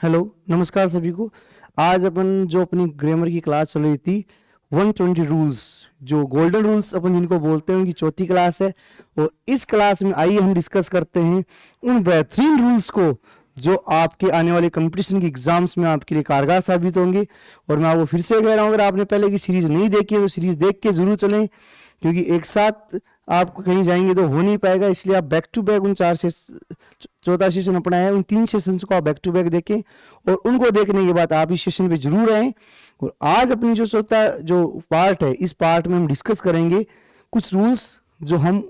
Hello, नमस्कार सभी को। आज अपन जो अपनी ग्रामर की क्लास चल रही थी 120 रूल्स, जो गोल्डन रूल्स अपन जिनको बोलते हैं, उनकी चौथी क्लास है। और इस क्लास में आइए हम डिस्कस करते हैं उन बेहतरीन रूल्स को जो आपके आने वाले कंपटीशन की एग्जाम्स में आपके लिए कारगर साबित होंगे। और मैं आपको फिर से कह रहा हूँ, अगर आपने पहले की सीरीज नहीं देखी है तो सीरीज देख के जरूर चलें, क्योंकि एक साथ आप कहीं जाएंगे तो हो नहीं पाएगा। इसलिए आप बैक टू बैक उन चौथा सेशन अपना है, उन 3 सेशंस को आप बैक टू बैक देखें और उनको देखने के बाद आप इस सेशन पे जरूर आएँ। और आज अपनी जो चौथा जो पार्ट है, इस पार्ट में हम डिस्कस करेंगे कुछ रूल्स जो हम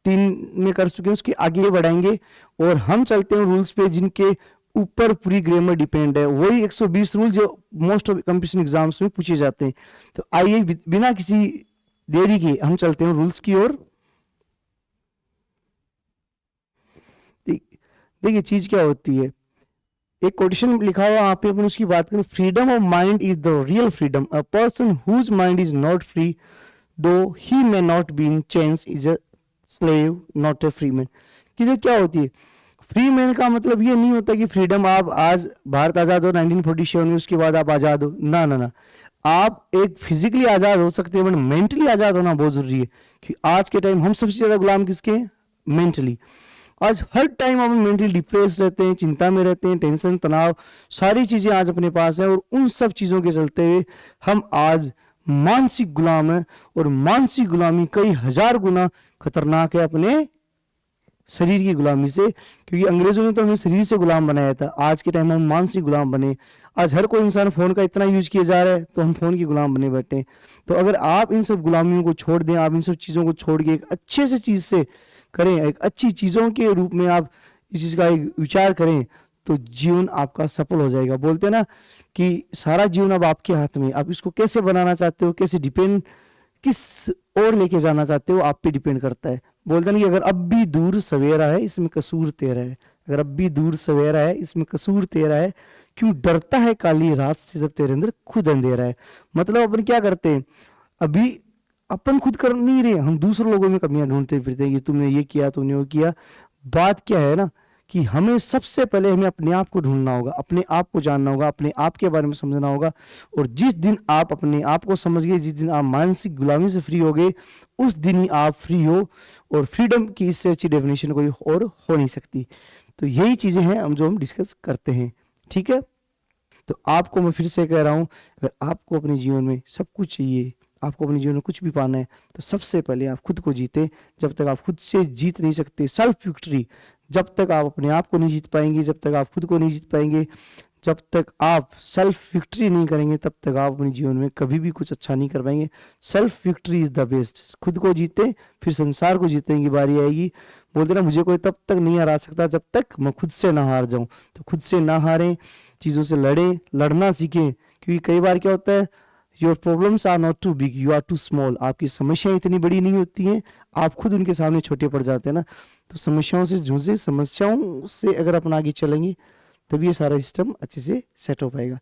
3 में कर चुके हैं, उसके आगे बढ़ाएंगे और हम चलते हैं रूल्स पे जिनके ऊपर पूरी ग्रामर डिपेंड है। वही 120 रूल जो मोस्ट ऑफ कंपटीशन एग्जाम्स में पूछे जाते हैं। तो आइए बिना किसी देरी के हम चलते हैं रूल्स की ओर। देखिए चीज क्या होती है, एक कोटेशन लिखा हुआ आप अपन उसकी बात करें। Freedom of mind is the real freedom, a person whose mind is not free though he may not be in chains is a slave not a free man. कि क्या होती है फ्री मैन का मतलब ये नहीं होता कि फ्रीडम आप आज भारत आजाद हो 1947 में, उसके बाद आप आजाद हो। ना ना ना, आप एक फिजिकली आजाद हो सकते हैं बट मेंटली आजाद होना बहुत जरूरी है। कि आज के टाइम हम सबसे ज्यादा गुलाम किसके हैं? मेंटली। आज हर टाइम हम मेंटली डिप्रेस रहते हैं, चिंता में रहते हैं, टेंशन तनाव सारी चीजें आज अपने पास है। और उन सब चीजों के चलते हुए हम आज मानसिक गुलाम है। और मानसिक गुलामी कई हजार गुना खतरनाक है अपने शरीर की गुलामी से, क्योंकि अंग्रेजों ने तो हमें शरीर से गुलाम बनाया था। आज के टाइम हम मानसिक गुलाम बने। आज हर कोई इंसान फोन का इतना यूज किया जा रहा है तो हम फोन की गुलाम बने बैठे हैं। तो अगर आप इन सब गुलामियों को छोड़ दें, आप इन सब चीजों को छोड़ के एक अच्छे से चीज से करें, एक अच्छी चीजों के रूप में आप इस चीज का एक विचार करें, तो जीवन आपका सफल हो जाएगा। बोलते हैं ना कि सारा जीवन अब आपके हाथ में, आप इसको कैसे बनाना चाहते हो, कैसे डिपेंड, किस ओर लेके जाना चाहते हो, आप पे डिपेंड करता है। बोलते नहीं कि अगर अब भी दूर सवेरा है इसमें कसूर तेरा है, अगर अब भी दूर सवेरा है इसमें कसूर तेरा है, क्यों डरता है काली रात से जब तेरे अंदर खुद अंधेरा है। मतलब अपन क्या करते हैं, अभी अपन खुद कर नहीं रहे, हम दूसरों लोगों में कमियां ढूंढते फिरते हैं कि तुमने ये किया, तुमने वो किया। बात क्या है ना कि हमें सबसे पहले हमें अपने आप को ढूंढना होगा, अपने आप को जानना होगा, अपने आप के बारे में समझना होगा। और जिस दिन आप अपने आप को समझ गए, जिस दिन आप मानसिक गुलामी से फ्री हो गए, उस दिन ही आप फ्री हो। और फ्रीडम की इससे अच्छी डेफिनेशन कोई और हो नहीं सकती। तो यही चीजें हैं हम जो हम डिस्कस करते हैं, ठीक है। तो आपको मैं फिर से कह रहा हूं, अगर आपको अपने जीवन में सब कुछ चाहिए, आपको अपने जीवन में कुछ भी पाना है, तो सबसे पहले आप खुद को जीते। जब तक आप खुद से जीत नहीं सकते, सेल्फ विक्ट्री, जब तक आप अपने आप को नहीं जीत पाएंगे, जब तक आप खुद को नहीं जीत पाएंगे, जब तक आप सेल्फ विक्ट्री नहीं करेंगे, तब तक आप अपने जीवन में कभी भी कुछ अच्छा नहीं कर पाएंगे। Self victory is the best. खुद को जीते, फिर संसार को जीतने की बारी आएगी। बोलते ना, मुझे कोई तब तक नहीं हरा सकता जब तक मैं खुद से ना हार जाऊं। तो खुद से ना हारें, चीजों से लड़ें, लड़ना सीखें। क्योंकि कई बार क्या होता है, your problems are not too big, you are too small. आपकी समस्याएं इतनी बड़ी नहीं होती हैं, आप खुद उनके सामने छोटे पड़ जाते हैं ना। तो समस्याओं से जूझे, समस्याओं से अगर अपन आगे चलेंगे तभी ये सारा सिस्टम अच्छे से सेट हो पाएगा।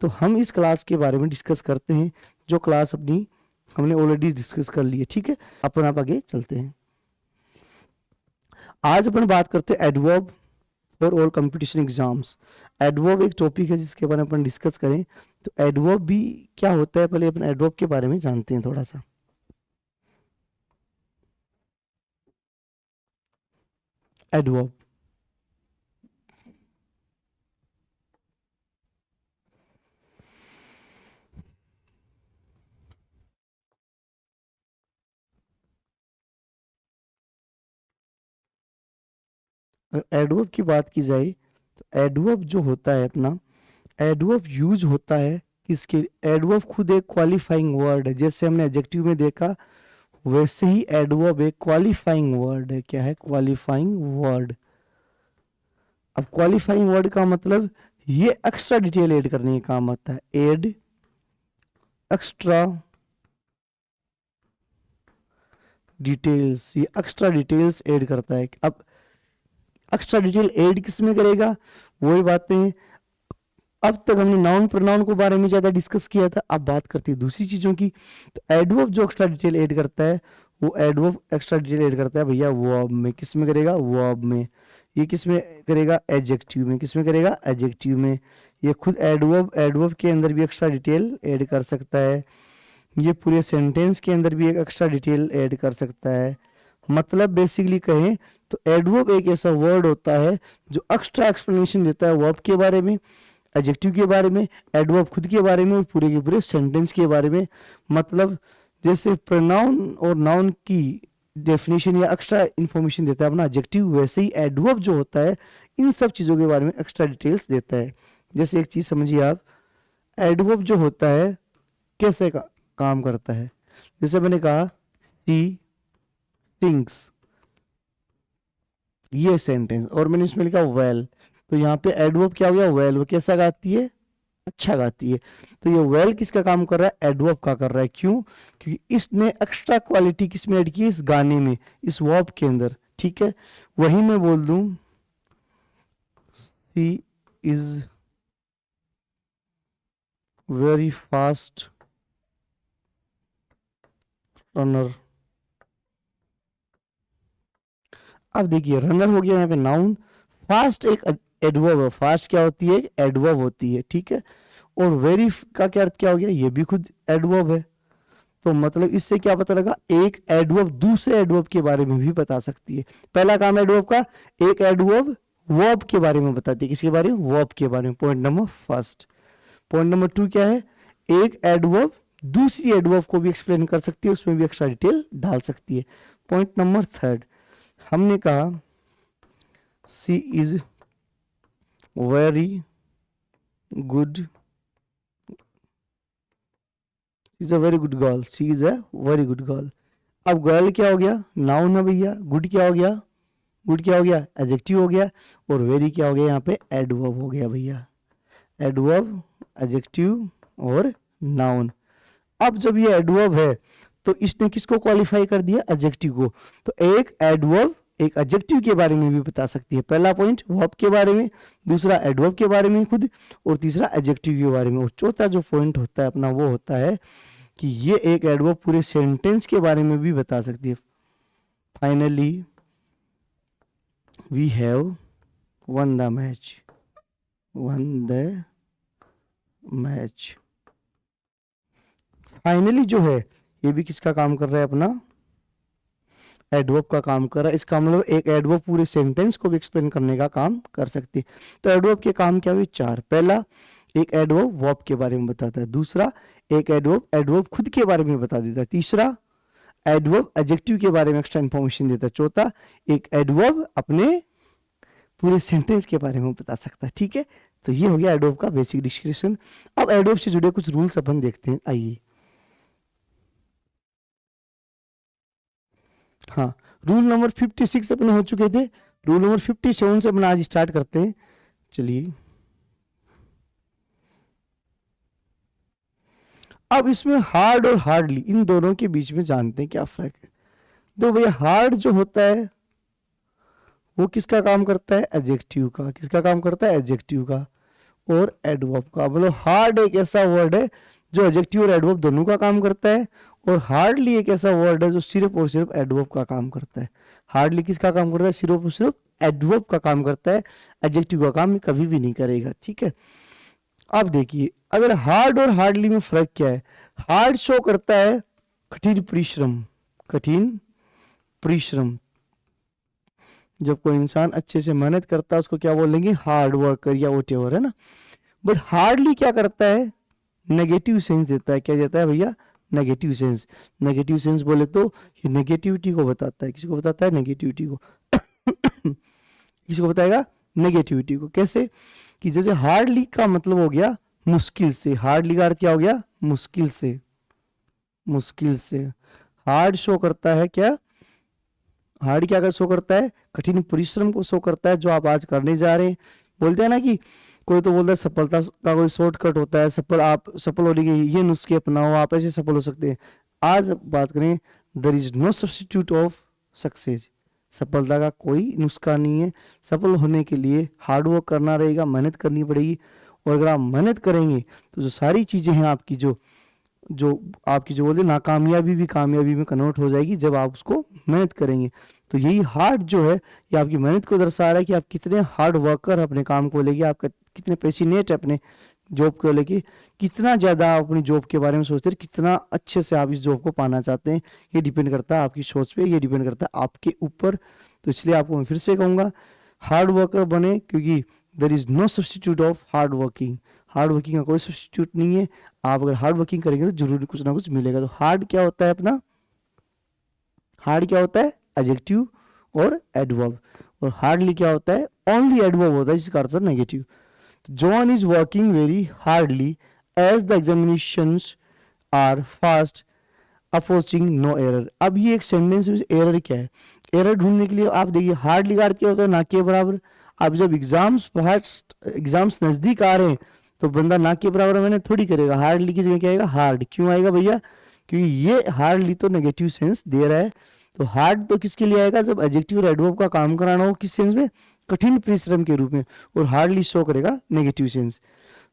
तो हम इस क्लास के बारे में डिस्कस करते हैं, जो क्लास अपनी हमने ऑलरेडी डिस्कस कर ली है, ठीक है। अपन आप आगे चलते हैं। आज अपन बात करते हैं adverb for all competition exams. Adverb एक टॉपिक है जिसके बारे में अपन डिस्कस करें। तो एडवर्ब भी क्या होता है, पहले अपन एडवर्ब के बारे में जानते हैं थोड़ा सा। एडवर्ब एडवर्ब की बात की जाए तो एडवर्ब जो होता है अपना, एडवर्ब यूज होता है किसके? एडवर्ब खुद एक क्वालिफाइंग वर्ड है। जैसे हमने एडजेक्टिव में देखा, वैसे ही एडवर्ब एक क्वालिफाइंग वर्ड है। क्या है? Qualifying word. अब क्वालिफाइंग वर्ड का मतलब ये एक्स्ट्रा डिटेल ऐड करने का काम आता है। एड एक्स्ट्रा डिटेल्स, ये एक्स्ट्रा डिटेल्स ऐड करता है। अब एक्स्ट्रा डिटेल ऐड किस में करेगा? वही बातें हैं। अब तक हमने नाउन प्रोनाउन के बारे में ज्यादा डिस्कस किया था, अब बात करते हैं दूसरी चीजों की। तो एडवर्ब जो एक्स्ट्रा डिटेल ऐड करता है, वो एडवर्ब एक्स्ट्रा डिटेल ऐड करता है भैया वर्ब में। किस में करेगा? वर्ब में। ये किस में करेगा, एडजेक्टिव में। किस में करेगा, एडजेक्टिव में। ये खुद एडवर्ब, एडवर्ब के अंदर भी एक्स्ट्रा डिटेल ऐड कर सकता है। ये पूरे सेंटेंस के अंदर भी एक एक्स्ट्रा डिटेल ऐड कर सकता है। मतलब बेसिकली कहें तो एडवर्ब एक ऐसा वर्ड होता है जो एक्स्ट्रा एक्सप्लेनेशन देता है वर्ब के बारे में, एडजेक्टिव के बारे में, एडवर्ब खुद के बारे में और पूरे के पूरे सेंटेंस के बारे में। मतलब जैसे प्रोनाउन और नाउन की डेफिनेशन या एक्स्ट्रा इंफॉर्मेशन देता है अपना एडजेक्टिव, वैसे ही एडवर्ब जो होता है इन सब चीज़ों के बारे में एक्स्ट्रा डिटेल्स देता है। जैसे एक चीज़ समझिए आप, एडवर्ब जो होता है कैसे काम करता है। जैसे मैंने कहा सी सिंग्स, ये सेंटेंस, और मैंने इसमें लिखा वेल, तो यहाँ पे एडवर्ब क्या हो गया, वेल। वो कैसा गाती है, अच्छा गाती है। तो ये वेल किसका काम कर रहा है, एडवर्ब का कर रहा है। क्यों, क्योंकि इसने एक्स्ट्रा क्वालिटी किस में ऐड की है, इस गाने में, इस वर्ब के अंदर। ठीक है, वही मैं बोल दूं she is very fast runner. अब देखिए रनर हो गया यहाँ पे नाउन, फास्ट एक एडवर्ब है। फास्ट क्या होती है, एडवर्ब होती है। ठीक है, और वेरी का क्या अर्थ क्या हो गया, ये भी खुद एडवर्ब है। तो मतलब इससे क्या पता लगा, एक एडवर्ब दूसरे एडवर्ब के बारे में भी बता सकती है। पहला काम एडवर्ब का, एक एडवर्ब वर्ब के बारे में बताती है। किसके बारे में, वर्ब के बारे में। Point number first. Point number two क्या है, एक एडवर्ब दूसरी एडवर्ब को भी एक्सप्लेन कर सकती है, उसमें भी एक्स्ट्रा डिटेल डाल सकती है। पॉइंट नंबर थर्ड, हमने कहा she is very good, is a very good girl, she is a very good girl. अब गर्ल क्या हो गया, नाउन है भैया। गुड क्या हो गया, गुड क्या हो गया, एडजेक्टिव हो गया। और वेरी क्या हो गया, यहाँ पे एडवर्ब हो गया भैया। एडवर्ब, एडजेक्टिव और नाउन। अब जब ये एडवर्ब है तो इसने किसको क्वालिफाई कर दिया, एडजेक्टिव को। तो एक एडवर्ब एक एडजेक्टिव के बारे में भी बता सकती है। पहला पॉइंट वर्ब के बारे में, दूसरा एडवर्ब के बारे में खुद, और तीसरा एडजेक्टिव के बारे में। और चौथा जो पॉइंट होता है अपना वो होता है कि ये एक एडवर्ब पूरे सेंटेंस के बारे में भी बता सकती है। Finally we have won the match, won the match. Finally जो है ये भी किसका काम कर रहा है, अपना एडवर्ब का काम कर रहा है। इसका मतलब एक एडवर्ब पूरे सेंटेंस को भी एक्सप्लेन करने का काम कर सकती है। तो एडवर्ब के काम क्या हुए, चार। पहला, एक एडवर्ब वर्ब के बारे में बताता है। दूसरा, एक एडवर्ब एडवर्ब खुद के बारे में बता देता है। तीसरा, एडवर्ब एडजेक्टिव के बारे में एक्स्ट्रा इंफॉर्मेशन देता है। चौथा, एक एडवर्ब अपने पूरे सेंटेंस के बारे में बता सकता है। ठीक है, तो ये हो गया एडवर्ब का बेसिक डिस्क्रिप्शन। अब एडवर्ब से जुड़े कुछ रूल्स अपन देखते हैं, आइए। हाँ, रूल नंबर 56 अपने हो चुके थे। रूल नंबर 57 से अपना आज स्टार्ट करते हैं। चलिए, अब इसमें हार्ड और हार्डली इन दोनों के बीच में जानते हैं क्या फर्क है। तो भैया हार्ड जो होता है वो किसका काम करता है, एडजेक्टिव का। किसका काम करता है, एडजेक्टिव का और एडवर्ब का। मतलब हार्ड एक ऐसा वर्ड है जो एडजेक्टिव और एडवर्ब दोनों का काम करता है, और हार्डली एक ऐसा वर्ड है जो सिर्फ और सिर्फ एडवर्ब का काम करता है। हार्डली किसका काम करता है, सिर्फ और सिर्फ एडवर्ब का काम करता है, एडजेक्टिव का काम कभी भी नहीं करेगा। ठीक है, अब देखिए अगर हार्ड और हार्डली में फर्क क्या है। हार्ड शो करता है कठिन परिश्रम, कठिन परिश्रम। जब कोई इंसान अच्छे से मेहनत करता है उसको क्या बोलेंगे, हार्ड वर्कर या व्हाटएवर, है ना। बट हार्डली क्या करता है, नेगेटिव सेंस देता है। क्या देता है भैया, नेगेटिव सेंस। नेगेटिव सेंस बोले तो ये नेगेटिविटी को बताता है। किसको बताता है, नेगेटिविटी को। किसको बताएगा, नेगेटिविटी को। कैसे कि जैसे हार्डली का मतलब हो गया मुश्किल से। हार्डली का अर्थ क्या हो गया, मुश्किल से। मुश्किल से हार्ड शो करता है क्या, हार्ड क्या शो करता है, कठिन परिश्रम को शो करता है जो आप आज करने जा रहे हैं। बोलते हैं ना कि कोई तो बोलता है सफलता का कोई शॉर्टकट होता है, आप सफल होने के ये नुस्खे अपनाओ, आप ऐसे सफल हो सकते हैं। आज बात करें, there is no substitute of success. सफलता का कोई नुस्खा नहीं है। सफल होने के लिए हार्ड वर्क करना रहेगा, मेहनत करनी पड़ेगी। और अगर आप मेहनत करेंगे तो जो सारी चीजें हैं आपकी, जो आपकी जो बोलते नाकामयाबी भी कामयाबी में कन्वर्ट हो जाएगी जब आप उसको मेहनत करेंगे। तो यही हार्ड जो है ये आपकी मेहनत को दर्शा रहा है कि आप कितने हार्ड वर्कर अपने काम को लेके, आप कितने पैशनेट है अपने जॉब को लेके, कितना ज़्यादा आप अपनी जॉब के बारे में सोचते हैं, कितना अच्छे से आप इस जॉब को पाना चाहते हैं। ये डिपेंड करता है आपकी सोच पे, ये डिपेंड करता है आपके ऊपर। तो इसलिए आपको मैं फिर से कहूँगा हार्ड वर्कर बने, क्योंकि there is no substitute of hard working. Hard working का कोई सब्सटीट्यूट नहीं है। आप अगर हार्ड वर्किंग करेंगे तो जरूर कुछ ना कुछ मिलेगा। तो हार्ड क्या होता है अपना, हार्ड क्या होता है एडजेक्टिव और एडवर्ब, और हार्डली क्या होता है ओनली एडवर्ब होता है, जिसका अर्थ है negative. John is working very hardly as the examinations are fast approaching no error. अब ये एक सेंटेंस में एरर क्या है, एरर ढूंढने के लिए आप देखिए हार्डली का अर्थ क्या होता है ना के बराबर। अब जब एग्जाम्स नजदीक आ रहे हैं तो बंदा ना के बराबर मैंने थोड़ी करेगा, हार्डली की जगह क्या आएगा हार्ड। क्यों आएगा भैया, क्योंकि ये हार्डली तो नेगेटिव सेंस दे रहा है। तो हार्ड तो किसके लिए आएगा, जब एडजेक्टिव और एडवर्ब का काम कराना हो, किस सेंस में, कठिन परिश्रम के रूप में, और हार्डली शो करेगा negative sense.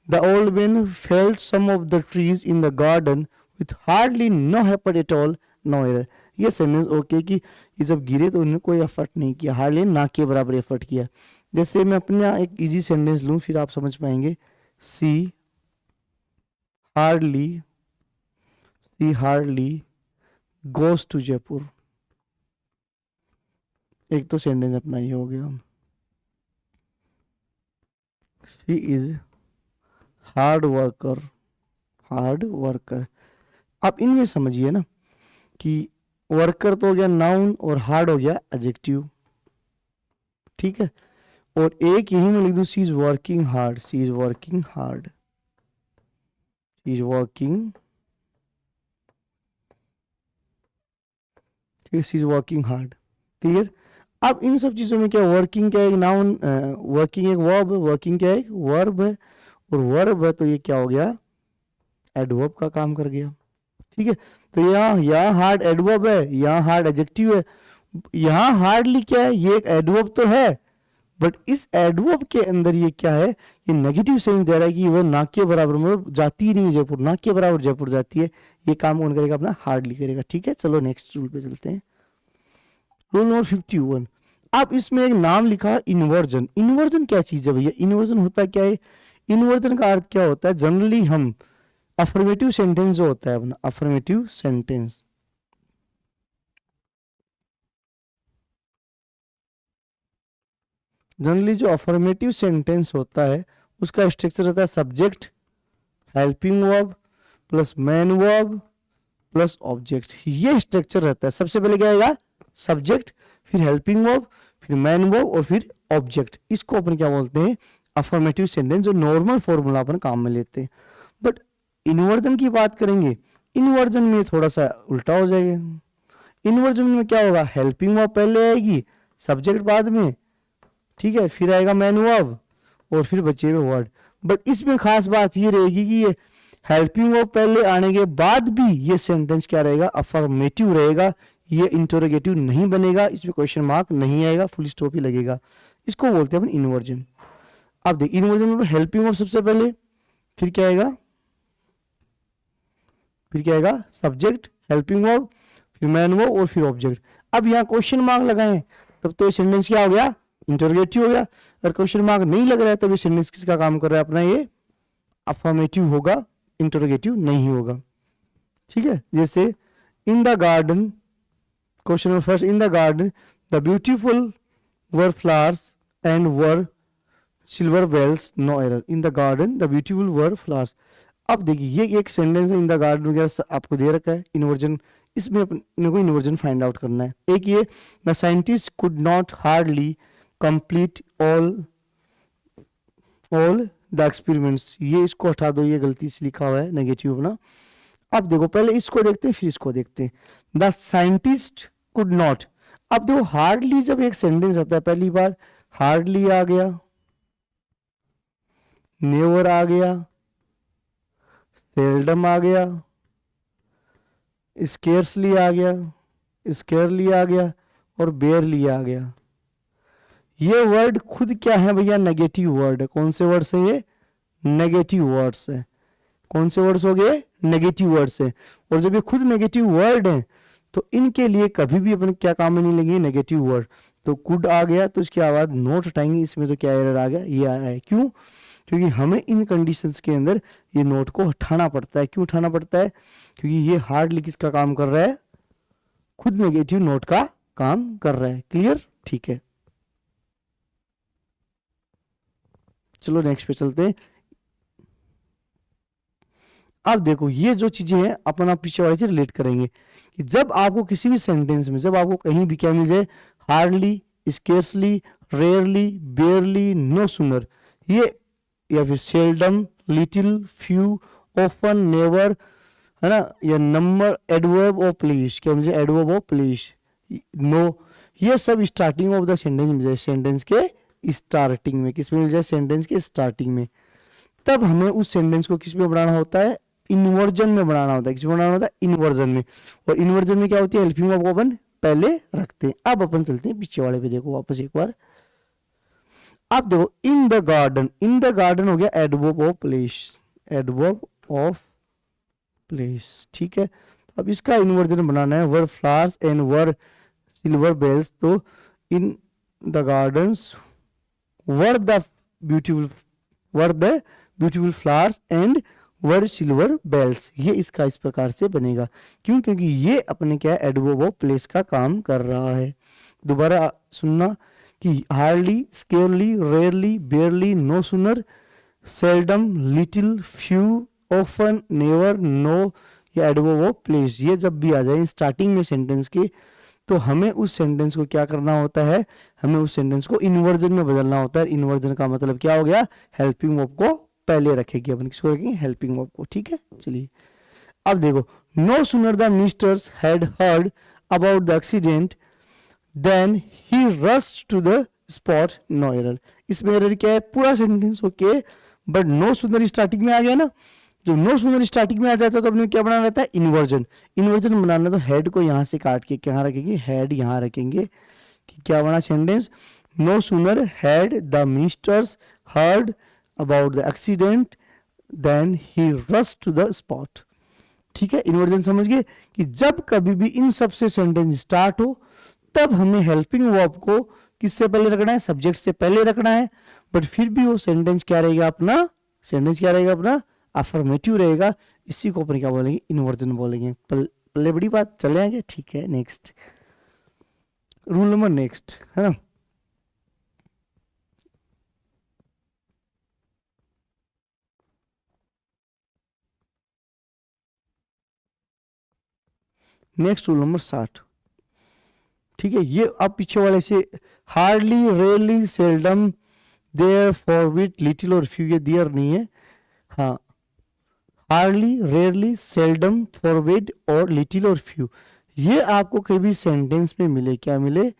The old man felled some of the trees in the garden with hardly no effort at all no error. ये सेंटेंस ओके कि ये जब गिरे तो उन्होंने कोई एफर्ट नहीं किया, हार्डली ना के बराबर एफर्ट किया। जैसे मैं अपना एक इजी सेंटेंस लूं फिर आप समझ पाएंगे। सी हार्डली गोस टू जयपुर। एक तो सेंटेंस अपना ये हो गया। She is hard worker. आप इनमें समझिए ना कि वर्कर तो हो गया नाउन और हार्ड हो गया एडजेक्टिव, ठीक है। और एक यही मैं लिख दूं, she is working hard. She is working hard, clear. अब इन सब चीजों में क्या, वर्किंग क्या है नाउन, वर्किंग एक वर्ब है, वर्किंग क्या है वर्ब है, और वर्ब है तो ये क्या हो गया एडवर्ब का काम कर गया, ठीक है। तो यहाँ हार्ड एडवर्ब है, यहाँ हार्ड एडजेक्टिव है। यहाँ हार्डली क्या है, ये एक एडवर्ब तो है, बट इस एडवर्ब के अंदर ये क्या है, ये नेगेटिव सेंस दे रहा है कि वो ना के बराबर, मतलब जाती ही नहीं है जयपुर, ना के बराबर जयपुर जाती है। ये काम कौन करेगा, अपना हार्डली करेगा, ठीक है। चलो नेक्स्ट रूल पे चलते हैं, रूल नंबर 51। अब इसमें एक नाम लिखा इन्वर्जन। इन्वर्जन क्या चीज है भैया, इन्वर्जन होता क्या है, इन्वर्जन का अर्थ क्या होता है, जनरली हम अफर्मेटिव सेंटेंस जो होता है अपना, अफर्मेटिव सेंटेंस, जनरली जो अफर्मेटिव सेंटेंस होता है उसका स्ट्रक्चर रहता है subject, helping verb plus main verb plus object. ये स्ट्रक्चर रहता है। सबसे पहले क्या आएगा सब्जेक्ट, फिर हेल्पिंग वर्ब, फिर मेन वर्ब और फिर ऑब्जेक्ट। इसको अपन क्या बोलते हैं अफर्मेटिव सेंटेंस, जो नॉर्मल फॉर्मूला अपन काम में लेते हैं। बट इन्वर्जन की बात करेंगे, इन्वर्जन में थोड़ा सा उल्टा हो जाएगा। इन्वर्जन में क्या होगा, हेल्पिंग वर्ब पहले आएगी, सब्जेक्ट बाद में, ठीक है, फिर आएगा मैन वर्ब और फिर बचे हुए वर्ड। बट इसमें खास बात ये रहेगी कि ये हेल्पिंग वर्ब पहले आने के बाद भी ये सेंटेंस क्या रहेगा अफर्मेटिव रहेगा, ये इंटरोगेटिव नहीं बनेगा, इसमें क्वेश्चन मार्क नहीं आएगा, फुल स्टॉप ही लगेगा। इसको बोलते हैं अपन इन्वर्जन। अब देख इन्वर्जन में हेल्पिंग वर्ब सबसे पहले, फिर क्या आएगा सब्जेक्ट, हेल्पिंग वर्ब, फिर मैन वर्ब और फिर ऑब्जेक्ट। अब यहाँ क्वेश्चन मार्क लगाएं तब तो ये सेंटेंस क्या हो गया इंटरोगेटिव हो गया। अगर क्वेश्चन मार्क नहीं लग रहा है तब ये सेंटेंस किसका काम कर रहा है अपना, ये अफर्मेटिव होगा, इंटरोगेटिव नहीं होगा, ठीक है। जैसे in the garden, question number first, in the garden the beautiful were flowers and were silver bells no error. In the garden the beautiful were flowers. अब देखिए ये एक सेंटेंस है, इन द गार्डन वगैरह आपको दे रखा है। इन्वर्जन, इसमें अपने को इन्वर्जन फाइंड आउट करना है। एक ये the scientist could not hardly complete all the experiments. ये इसको हटा दो, ये गलती से लिखा हुआ है नेगेटिव अपना। अब देखो पहले इसको देखते हैं फिर इसको देखते हैं। द साइंटिस्ट कुड नॉट, अब देखो हार्डली जब एक सेंटेंस आता है पहली बार हार्डली आ गया, नेवर आ गया, सेल्डम आ गया, स्केर्सली आ गया, स्केयरली आ गया और बेयरली आ गया। ये वर्ड खुद क्या है भैया नेगेटिव वर्ड है। कौन से वर्ड से, ये नेगेटिव वर्ड्स है। कौन से वर्ड्स हो गए नेगेटिव वर्ड्स है। और जब ये खुद नेगेटिव वर्ड है तो इनके लिए कभी भी अपन क्या काम में नहीं लेंगे, नेगेटिव वर्ड। तो कुड आ गया तो इसके बाद नोट हटाएंगे, इसमें तो क्या एरर आ गया, ये आ रहा है। क्यों? क्योंकि हमें इन कंडीशंस के अंदर ये नोट को हटाना पड़ता है। क्यों उठाना पड़ता है? क्योंकि ये हार्डली किसका काम कर रहा है, खुद नेगेटिव नोट का काम कर रहा है। क्लियर? ठीक है, चलो नेक्स्ट पे चलते हैं। अब देखो ये जो चीजें हैं अपन आप पीछे वाले से रिलेट करेंगे कि जब आपको किसी भी सेंटेंस में, जब आपको कहीं भी क्या मिल जाए, hardly, scarcely, rarely, barely, no sooner, ये या फिर seldom, little, few, often, never, है ना, या नंबर, एडवर्ब और प्लीज, क्या मिल जाए, एडवर्ब और प्लीज, नो, ये सब स्टार्टिंग ऑफ द सेंटेंस मिल जाए, सेंटेंस के स्टार्टिंग में। किस में मिल जाए? सेंटेंस के स्टार्टिंग में। तब हमें उस सेंटेंस को किस में बनाना होता है? इन्वर्जन में बनाना होता है। किस में बनाना होता है? इन्वर्जन में। और इन्वर्जन में क्या होती है? हेल्पिंग वर्ब को अपन पहले रखते हैं। अब अपन चलते हैं पीछे वाले पे, देखो वापस एक बार। अब देखो in the garden, in the garden हो गया adverb of place, adverb of place, ठीक है। अब इसका इन्वर्जन बनाना है, were flowers and were silver bells, तो in the gardens were the beautiful, were the beautiful flowers and were silver bells, ये इसका इस प्रकार से बनेगा। क्यों? क्योंकि ये अपने क्या, एडवर्ब ऑफ प्लेस का काम कर रहा है। दोबारा सुनना कि hardly, scarcely, rarely, barely, no sooner, seldom, little, few, often, never, no, या एडवर्ब ऑफ प्लेस, ये जब भी आ जाए स्टार्टिंग में सेंटेंस के, तो हमें उस सेंटेंस को क्या करना होता है? हमें उस सेंटेंस को इन्वर्जन में बदलना होता है। इन्वर्जन का मतलब क्या हो गया? हेल्पिंग वर्ब को पहले रखेगी अपन। किसको रखेंगे? हेल्पिंग वर्ब को, ठीक है। चलिए अब देखो, no sooner the ministers had heard about the accident then he rushed to the spot, no error. इसमें एरर क्या है? पूरा sentence okay, but no sooner starting में आ गया ना। जब नो सुनर स्टार्टिंग में आ जाता है तो अपने क्या बनाना रहता है? इन्वर्जन। इन्वर्जन बनाना तो हेड को यहां से काट के कहाँ रखेंगे? हेड यहां रखेंगे। कि क्या बना sentence? No sooner had the ministers heard about the accident then he rushed to the spot, ठीक है। इन्वर्जन समझ गए कि जब कभी भी इन सब से सेंटेंस स्टार्ट हो तब हमें हेल्पिंग वर्ब को किससे पहले रखना है? सब्जेक्ट से पहले रखना है। बट फिर भी वो सेंटेंस क्या रहेगा अपना? सेंटेंस क्या रहेगा अपना? अफर्मेटिव रहेगा। इसी को अपन क्या बोलेंगे? इन्वर्जन बोलेंगे। पहले बड़ी बात, चले आएंगे, ठीक है। नेक्स्ट रूल नंबर नेक्स्ट, है ना, नेक्स्ट रूल नंबर 60, ठीक है। ये अब पीछे वाले से hardly, rarely, seldom, there, forbid, little और फ्यू, ये देयर नहीं है। हाँ, हार्डली, रेयरली, सेल्डम, फॉरबिड और लिटिल और फ्यू, ये आपको कभी सेंटेंस में मिले। क्या मिले?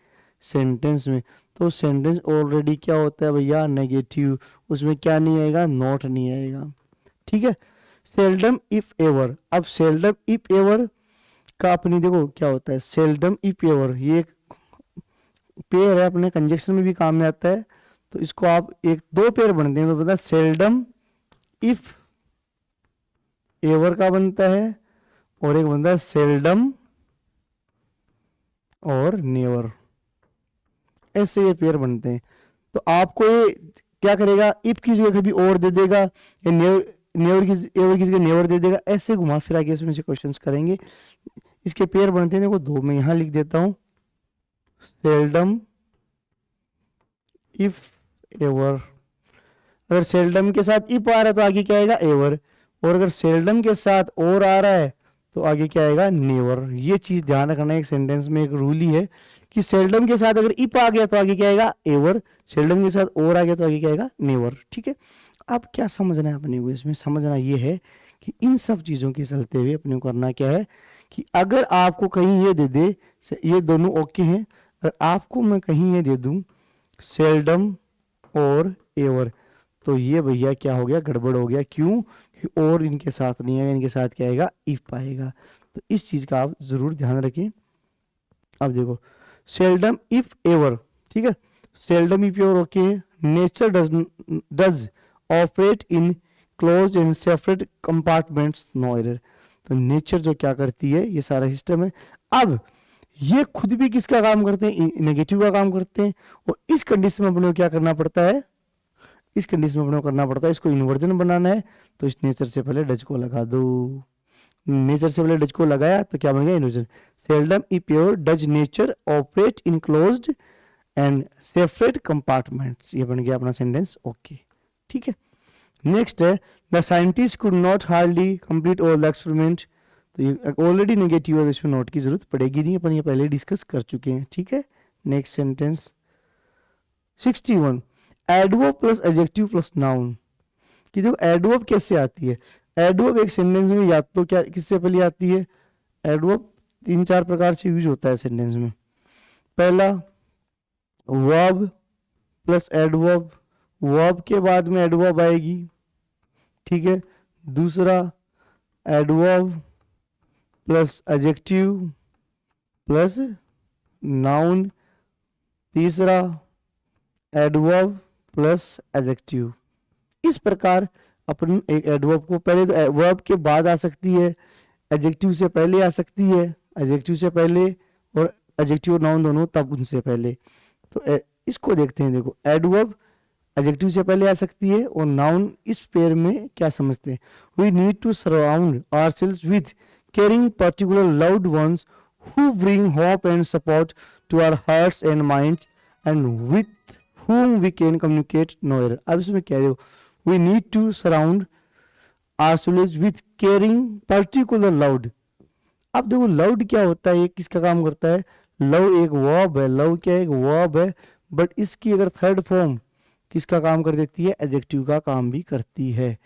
सेंटेंस में। तो सेंटेंस ऑलरेडी क्या होता है भैया? नेगेटिव। उसमें क्या नहीं आएगा? नॉट नहीं आएगा, ठीक है। Seldom, if ever. अब सेल्डम, इफ एवर का अपनी देखो क्या होता है। सेल्डम, इफ एवर, ये एक पेयर है, अपने कंजक्शन में भी काम में आता है। तो इसको आप एक दो पेयर बनते हैं तो पता है सेल्डम इफ एवर का बनता है, और एक बनता है सेल्डम और नेवर, ऐसे ये पेयर बनते हैं। तो आपको ये क्या करेगा? इफ की जगह कभी और दे देगा, या नेवर की जगह नेवर दे देगा, ऐसे घुमा फिरा के इसमें से क्वेश्चंस करेंगे। इसके पेयर बनते हैं, देखो दो मैं यहां लिख देता हूं, सेल्डम, इफ, एवर। अगर सेल्डम के साथ इफ आ रहा है तो आगे क्या आएगा? एवर। और अगर सेल्डम के साथ और आ रहा है तो आगे क्या आएगा? नेवर। ये चीज ध्यान रखना है, एक सेंटेंस में एक रूल ही है कि सेल्डम के साथ अगर इफ आ गया तो आगे क्या आएगा? एवर। सेल्डम के साथ और आ गया तो आगे क्या आएगा? नेवर, ठीक है। अब क्या समझना है अपने को? इसमें समझना ये है कि इन सब चीजों के चलते हुए अपने को करना क्या है कि अगर आपको कहीं ये दे दे, ये दोनों ओके हैं, अगर आपको मैं कहीं ये दे दूं सेल्डम और एवर, तो ये भैया क्या हो गया? गड़बड़ हो गया। क्यों? कि और इनके साथ नहीं आएगा, इनके साथ क्या आएगा? इफ आएगा। तो इस चीज का आप जरूर ध्यान रखें। अब देखो सेल्डम, इफ, एवर, ठीक है। सेल्डम, इफ, एवर ओके है। Nature does operate in closed and separate compartments, no error. तो नेचर जो क्या करती है, ये सारा सिस्टम है, अब ये खुद भी किसका काम करते हैं, नेगेटिव का काम करते हैं, और इस कंडीशन में अपने को क्या करना पड़ता है, इस कंडीशन में अपने को करना पड़ता है, इसको इन्वर्जन बनाना है तो इस नेचर से पहले डच को लगा दो, नेचर से पहले डच को लगाया तो क्या बन गया, inversion. Seldom E pure Dutch nature operate in closed and separate compartments, ये बन गया अपना सेंटेंस। ओके ठीक है। नेक्स्ट है the scientist could not hardly complete all the experiment, तो ये ऑलरेडी नेगेटिव है, इसमें नोट की जरूरत पड़ेगी नहीं, अपन ये पहले डिस्कस कर चुके हैं। ठीक है। Next sentence 61 adverb plus adjective plus noun, कि देखो एडवर्ब कैसे आती है, एडवर्ब एक सेंटेंस में या तो क्या किससे पहले आती है, एडवर्ब 3-4 प्रकार से यूज होता है सेंटेंस में। पहला वर्ब प्लस एडवर्ब, वर्ब के बाद में एडवर्ब आएगी, ठीक है। दूसरा adverb plus adjective plus noun, तीसरा एडवर्ब प्लस एडजेक्टिव। इस प्रकार अपन एक एडवर्ब को पहले तो वर्ब के बाद आ सकती है, एडजेक्टिव से पहले आ सकती है, एडजेक्टिव से पहले, और एडजेक्टिव और नाउन दोनों तब उनसे पहले। तो इसको देखते हैं, देखो एडवर्ब एडजेक्टिव से पहले आ सकती है और नाउन इस पेयर में क्या समझते हैं, we need to surround ourselves with caring particular loved ones who bring hope and support to our hearts and minds and with whom we can communicate no error। अब इसमें क्या है, we need to surround ourselves with caring particular loved। अब देखो loved क्या होता है, ये किसका काम करता है, लव एक वर्ब है, लव क्या है, एक वर्ब है, बट इसकी अगर थर्ड फॉर्म किसका काम कर देती है, एडजेक्टिव का काम भी करती है।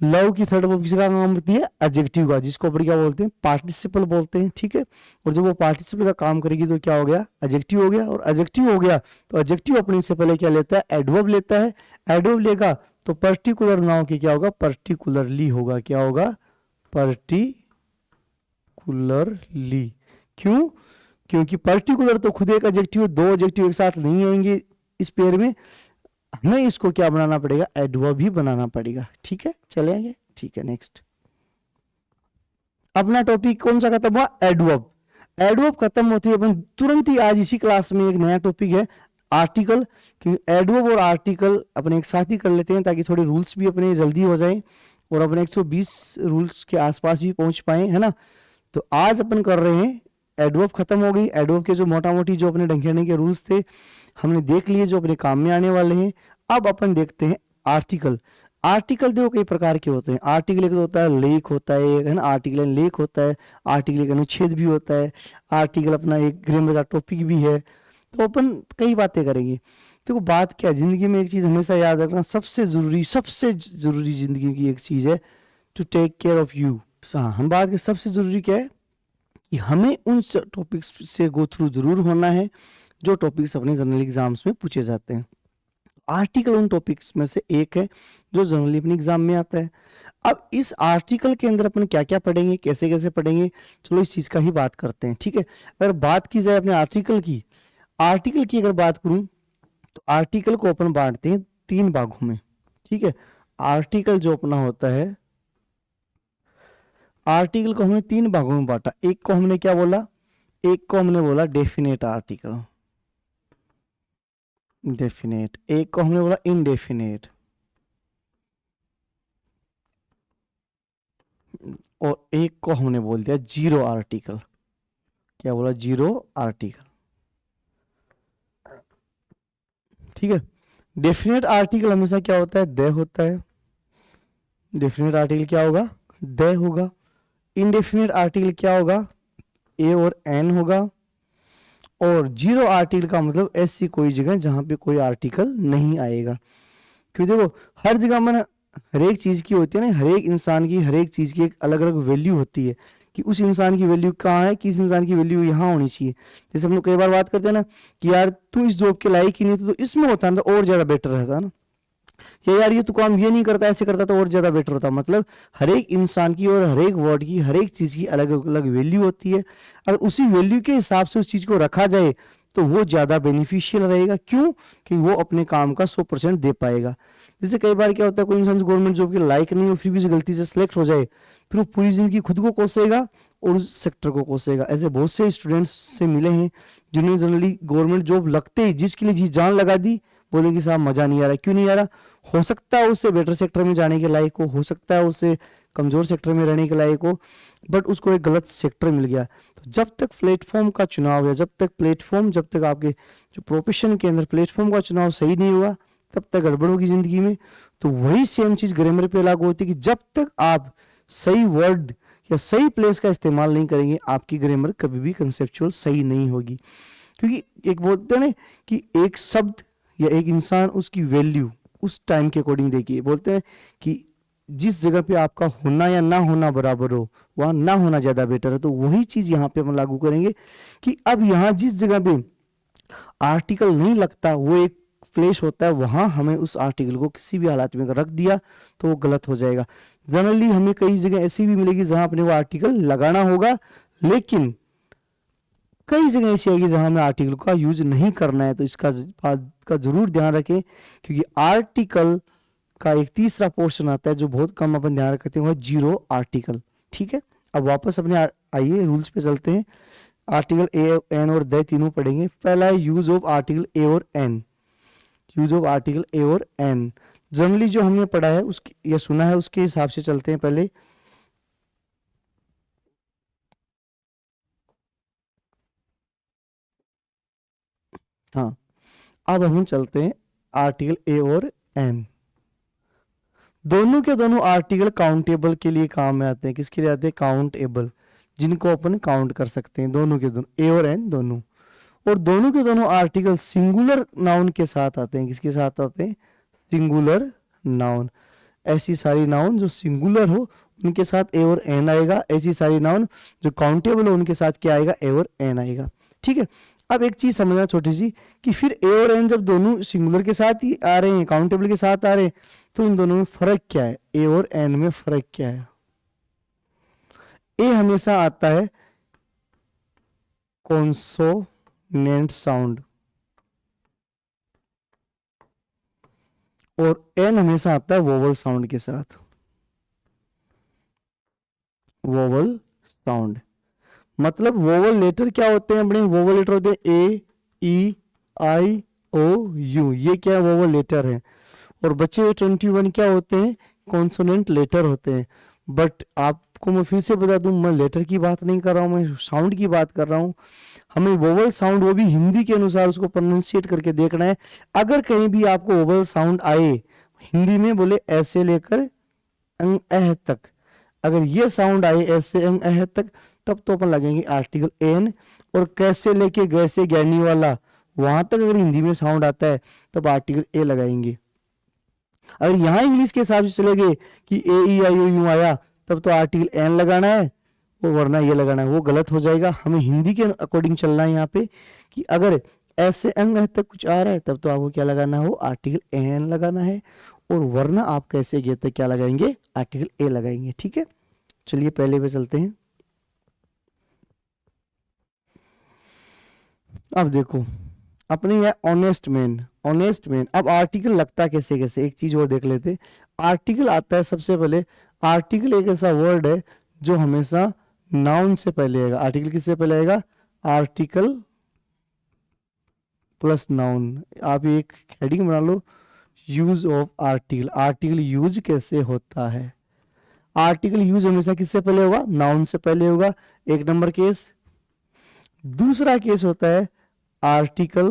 लव की थर्ड फॉर्म किसका काम करती है, एडजेक्टिव का, जिसको अपन क्या बोलते हैं, पार्टिसिपल बोलते हैं। ठीक है। और जब वो पार्टिसिपल का काम करेगी तो क्या हो गया, एडजेक्टिव हो गया, और एडजेक्टिव हो गया तो एडजेक्टिव अपने से पहले क्या लेता है, एडवर्ब लेता है, एडवर्ब लेगा तो पर्टिकुलर नाउन की क्या होगा, पर्टिकुलरली होगा, क्या होगा, पर्टिकुलरली। क्यों, क्योंकि पर्टिकुलर तो खुद एक एडजेक्टिव, दो एडजेक्टिव एक साथ नहीं आएंगे इस पेयर में, हमें इसको क्या बनाना पड़ेगा, एडवर्ब ही बनाना पड़ेगा। ठीक है, चलेंगे। ठीक है। नेक्स्ट अपना टॉपिक कौन सा खत्म हुआ, एडवर्ब। एडवर्ब खत्म होती है अपन तुरंत ही आज इसी क्लास में एक नया टॉपिक है आर्टिकल, क्योंकि एडवर्ब और आर्टिकल अपने एक साथ ही कर लेते हैं ताकि थोड़े रूल्स भी अपने जल्दी हो जाए और अपने 120 रूल्स के आसपास भी पहुंच पाए, है ना। तो आज अपन कर रहे हैं, एडवर्ब खत्म हो गई, एडवर्ब के जो मोटा मोटी जो अपने ढंगने के रूल्स थे हमने देख लिए, जो अपने काम में आने वाले हैं। अब अपन देखते हैं आर्टिकल। आर्टिकल देखो कई प्रकार के होते हैं, आर्टिकल एक होता है लेख होता है ना, आर्टिकल लेख होता है, आर्टिकल एक अनुच्छेद भी होता है, आर्टिकल अपना एक ग्रामर का टॉपिक भी है। तो अपन कई बातें करेंगे। देखो बात क्या है, जिंदगी में एक चीज हमेशा याद रखना, सबसे जरूरी जिंदगी की एक चीज है, to take care of you. हम बात करें सबसे जरूरी क्या है, कि हमें उन टॉपिक्स से गो थ्रू जरूर होना है जो टॉपिक्स अपने जनरल एग्जाम्स में पूछे जाते हैं। आर्टिकल उन टॉपिक्स में से एक है जो जनरली अपने एग्जाम में आता है। अब इस आर्टिकल के अंदर अपन क्या क्या पढ़ेंगे, कैसे कैसे पढ़ेंगे, चलो इस चीज का ही बात करते हैं। ठीक है। अगर बात की जाए अपने आर्टिकल की अगर बात करूं तो आर्टिकल को अपन बांटते हैं 3 भागों में। ठीक है। आर्टिकल जो अपना होता है, आर्टिकल को हमने 3 भागों में बांटा। एक को हमने क्या बोला, एक को हमने बोला डेफिनेट आर्टिकल, डेफिनेट, एक को हमने बोला इनडेफिनेट, और एक को हमने बोल दिया जीरो आर्टिकल। क्या बोला, जीरो आर्टिकल। ठीक है। डेफिनेट आर्टिकल हमेशा क्या होता है, दे होता है। डेफिनेट आर्टिकल क्या होगा, दे होगा। इनडेफिनेट आर्टिकल क्या होगा, ए और एन होगा। और जीरो आर्टिकल का मतलब ऐसी कोई जगह जहां पे कोई आर्टिकल नहीं आएगा। क्योंकि देखो हर जगह में हर एक चीज की होती है ना, हर एक इंसान की हर एक चीज की एक अलग अलग वैल्यू होती है, कि उस इंसान की वैल्यू कहाँ है, किस इंसान की वैल्यू यहाँ होनी चाहिए। जैसे हम लोग कई बार बात करते हैं ना कि यार तू इस जॉब के लायक ही नहीं, तो इसमें होता ना तो और ज्यादा बेटर रहता ना, या यार ये तू काम ये नहीं करता, ऐसे करता तो और ज्यादा बेटर होता। मतलब हर एक इंसान की और हर एक वर्ड की हर एक चीज की अलग अलग वैल्यू होती है। अगर उसी वैल्यू के हिसाब से उस चीज को रखा जाए तो वो ज्यादा बेनिफिशियल रहेगा। क्यों, कि वो अपने काम का 100% दे पाएगा। जैसे कई बार क्या होता है, कोई इंसान गवर्नमेंट जॉब के लायक नहीं हो, फिर भी गलती से सिलेक्ट हो जाए, फिर वो पूरी जिंदगी खुद को कोसेगा और उस सेक्टर को कोसेगा। ऐसे बहुत से स्टूडेंट्स से मिले हैं जिन्होंने जनरली गवर्नमेंट जॉब लगते ही जिसके लिए जी जान लगा दी, बोले कि साहब मजा नहीं आ रहा। क्यों नहीं आ रहा? हो सकता है उससे बेटर सेक्टर में जाने के लायक हो सकता है उससे कमजोर सेक्टर में रहने के लायक हो, बट उसको एक गलत सेक्टर मिल गया। तो जब तक प्लेटफॉर्म का चुनाव है, जब तक आपके जो प्रोफेशन के अंदर प्लेटफॉर्म का चुनाव सही नहीं हुआ, तब तक गड़बड़ होगी जिंदगी में। तो वही सेम चीज ग्रामर पे लागू होती है कि जब तक आप सही वर्ड या सही प्लेस का इस्तेमाल नहीं करेंगे, आपकी ग्रामर कभी भी कंसेप्चुअल सही नहीं होगी। क्योंकि एक बोलते हैं ना कि एक शब्द या एक इंसान उसकी वैल्यू उस टाइम के अकॉर्डिंग देखिए। बोलते हैं कि जिस जगह पे आपका होना या ना होना बराबर हो, वहां ना होना ज्यादा बेटर है। तो वही चीज यहाँ पे हम लागू करेंगे कि अब यहाँ जिस जगह पे आर्टिकल नहीं लगता, वो एक प्लेस होता है, वहां हमें उस आर्टिकल को किसी भी हालात में रख दिया तो वो गलत हो जाएगा। जनरली हमें कई जगह ऐसी भी मिलेगी जहां अपने को आर्टिकल लगाना होगा, लेकिन कई जगह ऐसी आएगी जहां हमें आर्टिकल का यूज नहीं करना है। तो इसका बात का जरूर ध्यान रखें, क्योंकि आर्टिकल का एक तीसरा पोर्शन आता है जो बहुत कम अपन ध्यान रखते हैं, वो जीरो आर्टिकल। ठीक है, अब वापस अपने आइए रूल्स पे चलते हैं। आर्टिकल ए, एन और द तीनों पढ़ेंगे। पहला है यूज ऑफ आर्टिकल ए और N. Use of article a और एन जनरली जो हमने पढ़ा है उसकी या सुना है उसके हिसाब से चलते हैं पहले। हाँ, अब हम चलते हैं आर्टिकल ए और एन। दोनों के दोनों आर्टिकल काउंटेबल के लिए काम में आते हैं। किसके लिए आते हैं? काउंटेबल, जिनको अपन काउंट कर सकते हैं। दोनों के दोनों, ए और एन दोनों। और दोनों के दोनों आर्टिकल सिंगुलर नाउन के साथ आते हैं। किसके साथ आते हैं? Singular noun. ऐसी सारी नाउन जो सिंगुलर हो उनके साथ ए और एन आएगा, ऐसी सारी नाउन जो काउंटेबल हो उनके साथ क्या आएगा? ए और एन आएगा। ठीक है, अब एक चीज समझना छोटी सी कि फिर ए और एन जब दोनों सिंगुलर के साथ ही आ रहे हैं, काउंटेबल के साथ आ रहे हैं, तो इन दोनों में फर्क क्या है? ए और एन में फर्क क्या है? ए हमेशा आता है कॉन्सोनेंट साउंड और एन हमेशा आता है वोवल साउंड के साथ। वोवल साउंड मतलब वोवल लेटर क्या होते हैं अपने? वोवल लेटर होते हैं ए, ई, आई, ओ, यू। ये क्या है? वोवल लेटर है। और बचे हुए 21 क्या होते हैं? कॉन्सोनेंट लेटर होते हैं। बट आपको मैं फिर से बता दूं, मैं लेटर की बात नहीं कर रहा हूं, मैं साउंड की बात कर रहा हूं। हमें वोवल साउंड वो भी हिंदी के अनुसार उसको प्रोनाउंसिएट करके देखना है। अगर कहीं भी आपको वोवल साउंड आए हिंदी में, बोले ऐसे लेकर अंग अह तक, अगर ये साउंड आए ऐसे अंग अह तक, तब तो अपन लगेंगे आर्टिकल एन। और कैसे लेके गैसे ज्ञानी वाला, वहां तक अगर हिंदी में साउंड आता है तब आर्टिकल ए लगाएंगे। अगर यहाँ इंग्लिश के हिसाब से चले गए कि ए, ई, आई, ओ, यू आया, तब तो आर्टिकल एन लगाना है, वो वरना ये लगाना है, वो गलत हो जाएगा। हमें हिंदी के अकॉर्डिंग चलना है यहाँ पे कि अगर ऐसे अंग तक कुछ आ रहा है तब तो आपको क्या लगाना हो? आर्टिकल एन लगाना है। और वरना आप कैसे गए तक क्या लगाएंगे? आर्टिकल ए लगाएंगे। ठीक है, चलिए पहले पे चलते हैं। अब देखो अपने यहाँ ऑनेस्ट मैन, ऑनेस्ट मैन। अब आर्टिकल लगता कैसे कैसे, एक चीज और देख लेते। आर्टिकल आता है सबसे पहले, आर्टिकल एक ऐसा वर्ड है जो हमेशा नाउन से पहले आएगा। आर्टिकल किससे पहले आएगा? Article plus noun. आप एक हेडिंग बना लो, use of article. Article use कैसे होता है? आर्टिकल यूज हमेशा किससे पहले होगा? नाउन से पहले होगा। एक नंबर केस। दूसरा केस होता है article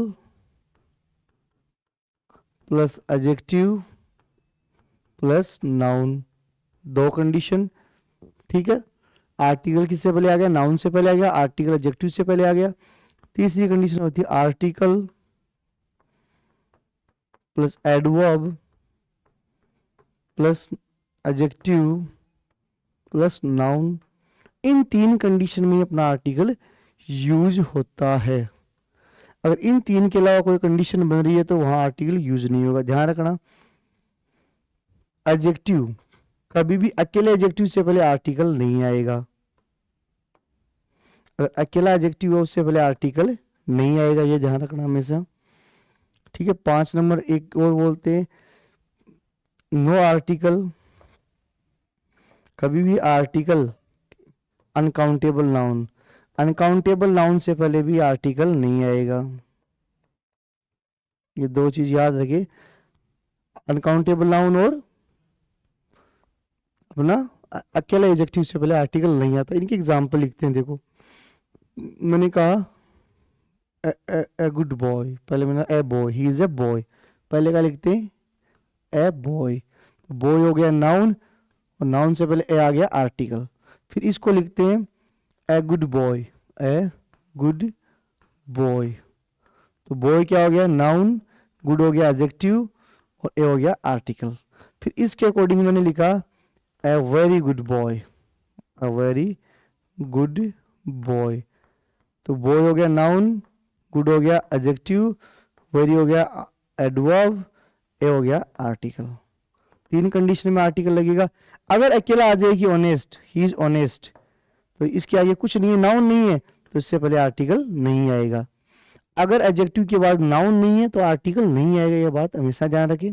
plus adjective plus noun, दो कंडीशन। ठीक है, आर्टिकल किससे पहले आ गया? नाउन से पहले आ गया। आर्टिकल एडजेक्टिव से पहले आ गया। तीसरी कंडीशन होती है article plus adverb plus adjective plus noun. इन तीन कंडीशन में अपना आर्टिकल यूज होता है। अगर इन तीन के अलावा कोई कंडीशन बन रही है तो वहां आर्टिकल यूज नहीं होगा। ध्यान रखना, एडजेक्टिव कभी भी अकेले एडजेक्टिव से पहले आर्टिकल नहीं आएगा। अगर अकेला एडजेक्टिव है उससे पहले आर्टिकल नहीं आएगा, ये ध्यान रखना हमेशा। ठीक है, 5 नंबर एक और बोलते हैं नो आर्टिकल। कभी भी article uncountable noun, uncountable noun से पहले भी आर्टिकल नहीं आएगा। ये दो चीज याद रखिए, अनकाउंटेबल नाउन और अपना अकेला एडजेक्टिव से पहले आर्टिकल नहीं आता। इनके एग्जांपल लिखते हैं, देखो मैंने कहा ए गुड बॉय, पहले मैंने a boy, he is a boy, पहले क्या लिखते हैं ए बॉय, बॉय हो गया नाउन और नाउन से पहले ए आ गया आर्टिकल। फिर इसको लिखते हैं a good boy, a good boy, तो बॉय क्या हो गया नाउन, गुड हो गया एडजेक्टिव और ए हो गया आर्टिकल। फिर इसके अकॉर्डिंग मैंने लिखा a very good boy, a very good boy, तो बॉय हो गया नाउन, गुड हो गया एडजेक्टिव, वेरी हो गया एडवर्ब, ए हो गया आर्टिकल। तीन कंडीशन में आर्टिकल लगेगा। अगर अकेला आ जाए कि ऑनेस्ट, ही इज ऑनेस्ट, तो इसके आगे कुछ नहीं है, नाउन नहीं है, तो इससे पहले आर्टिकल नहीं आएगा। अगर एडजेक्टिव के बाद नाउन नहीं है तो आर्टिकल नहीं आएगा, ये बात हमेशा ध्यान रखें।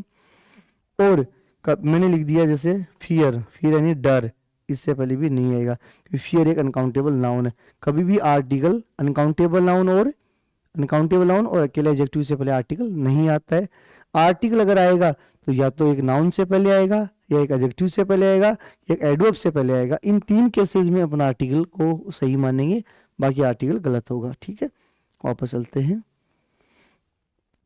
और मैंने लिख दिया जैसे फियर, फियर यानी डर, इससे पहले भी नहीं आएगा क्योंकि फियर एक अनकाउंटेबल नाउन है। कभी भी आर्टिकल अनकाउंटेबल नाउन और अकेले एडजेक्टिव से पहले आर्टिकल नहीं आता है। आर्टिकल अगर आएगा तो या तो एक नाउन से पहले आएगा, या एक एडजेक्टिव से पहले आएगा, या एक एडवर्ब से पहले आएगा। इन तीन केसेस में अपना आर्टिकल को सही मानेंगे, बाकी आर्टिकल गलत होगा। ठीक है, वापस चलते हैं।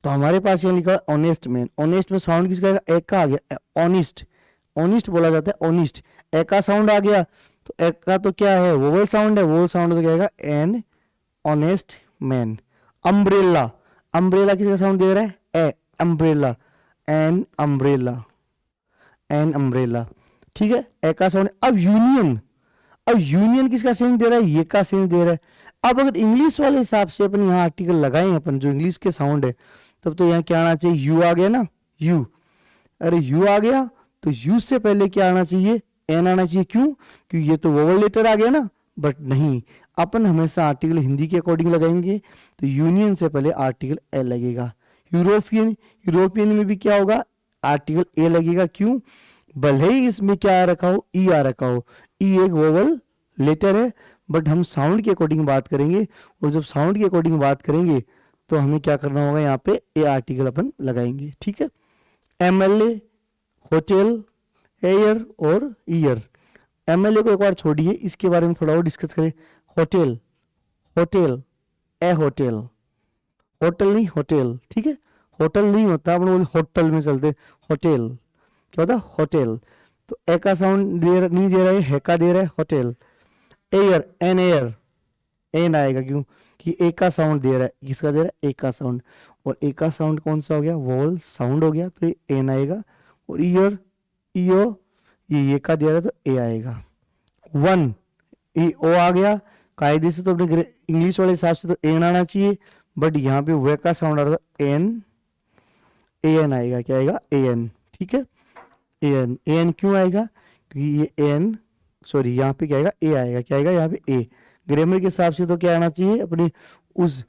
तो हमारे पास यहाँ लिखा है ऑनेस्ट मैन, ऑनेस्ट में साउंड किसका आएगा, ए का आ गया, ऑनिस्ट, ऑनिस्ट बोला जाता है ऑनिस्ट, ए का साउंड आ गया, तो ए का तो क्या है वोवल साउंड है, वोवल साउंड तो क्या आएगा an honest man. Umbrella, umbrella किसका साउंड दे रहा है A, umbrella, an umbrella, an umbrella, ठीक है, ए का साउंड। अब यूनियन, अब यूनियन किसका साउंड दे रहा है, ये का साउंड दे रहा है। अब अगर इंग्लिश वाले हिसाब से अपन यहाँ आर्टिकल लगाएं, अपन जो इंग्लिश के साउंड है, तब तो यहाँ क्या आना चाहिए, यू आ गया ना, यू, अरे यू आ गया तो यू से पहले क्या आना चाहिए, एन आना चाहिए। क्यों, क्योंकि ये तो वोवल लेटर आ गया ना, बट नहीं, अपन हमेशा आर्टिकल हिंदी के अकॉर्डिंग लगाएंगे, तो यूनियन से पहले आर्टिकल ए लगेगा। यूरोपियन, यूरोपियन में भी क्या होगा, आर्टिकल ए लगेगा। क्यों, भले ही इसमें क्या आ रखा हो, ई आ रखा हो, ई एक वोवल लेटर है, बट हम साउंड के अकॉर्डिंग बात करेंगे, और जब साउंड के अकॉर्डिंग बात करेंगे तो हमें क्या करना होगा, यहाँ पे ए आर्टिकल अपन लगाएंगे। ठीक है, एमएलए, होटल, एयर और ईयर। एमएलए को एक बार छोड़िए, इसके बारे में थोड़ा और डिस्कस करें। होटल, होटल, ए होटल, होटल नहीं होटल, ठीक है, होटल नहीं होता, अपन बोल होटल में चलते, होटल क्या होता, होटल, तो ए का साउंड नहीं दे रहा है, है का दे रहा है, hotel. Air, an air, an आएगा, क्यों कि ए का साउंड दे रहा है, किसका दे रहा है, ए का साउंड, और ए का साउंड कौन सा हो गया, वोवल साउंड हो गया, तो ये एन आएगा। और ईयर, ईओ, ये का दे रहा है तो ए आएगा। वन, ए ओ आ गया, कायदे से तो अपने इंग्लिश वाले हिसाब से तो एन आना चाहिए, बट यहाँ पे वे का साउंड आ रहा था एन, ए एन आएगा, क्या आएगा, ए एन, ठीक है, ए एन, ए एन क्यों आएगा, क्योंकि ये एन, सॉरी यहाँ पे क्या आएगा, ए आएगा, क्या आएगा यहाँ पे ए। ग्रामर के हिसाब से तो क्या आना चाहिए अपने उस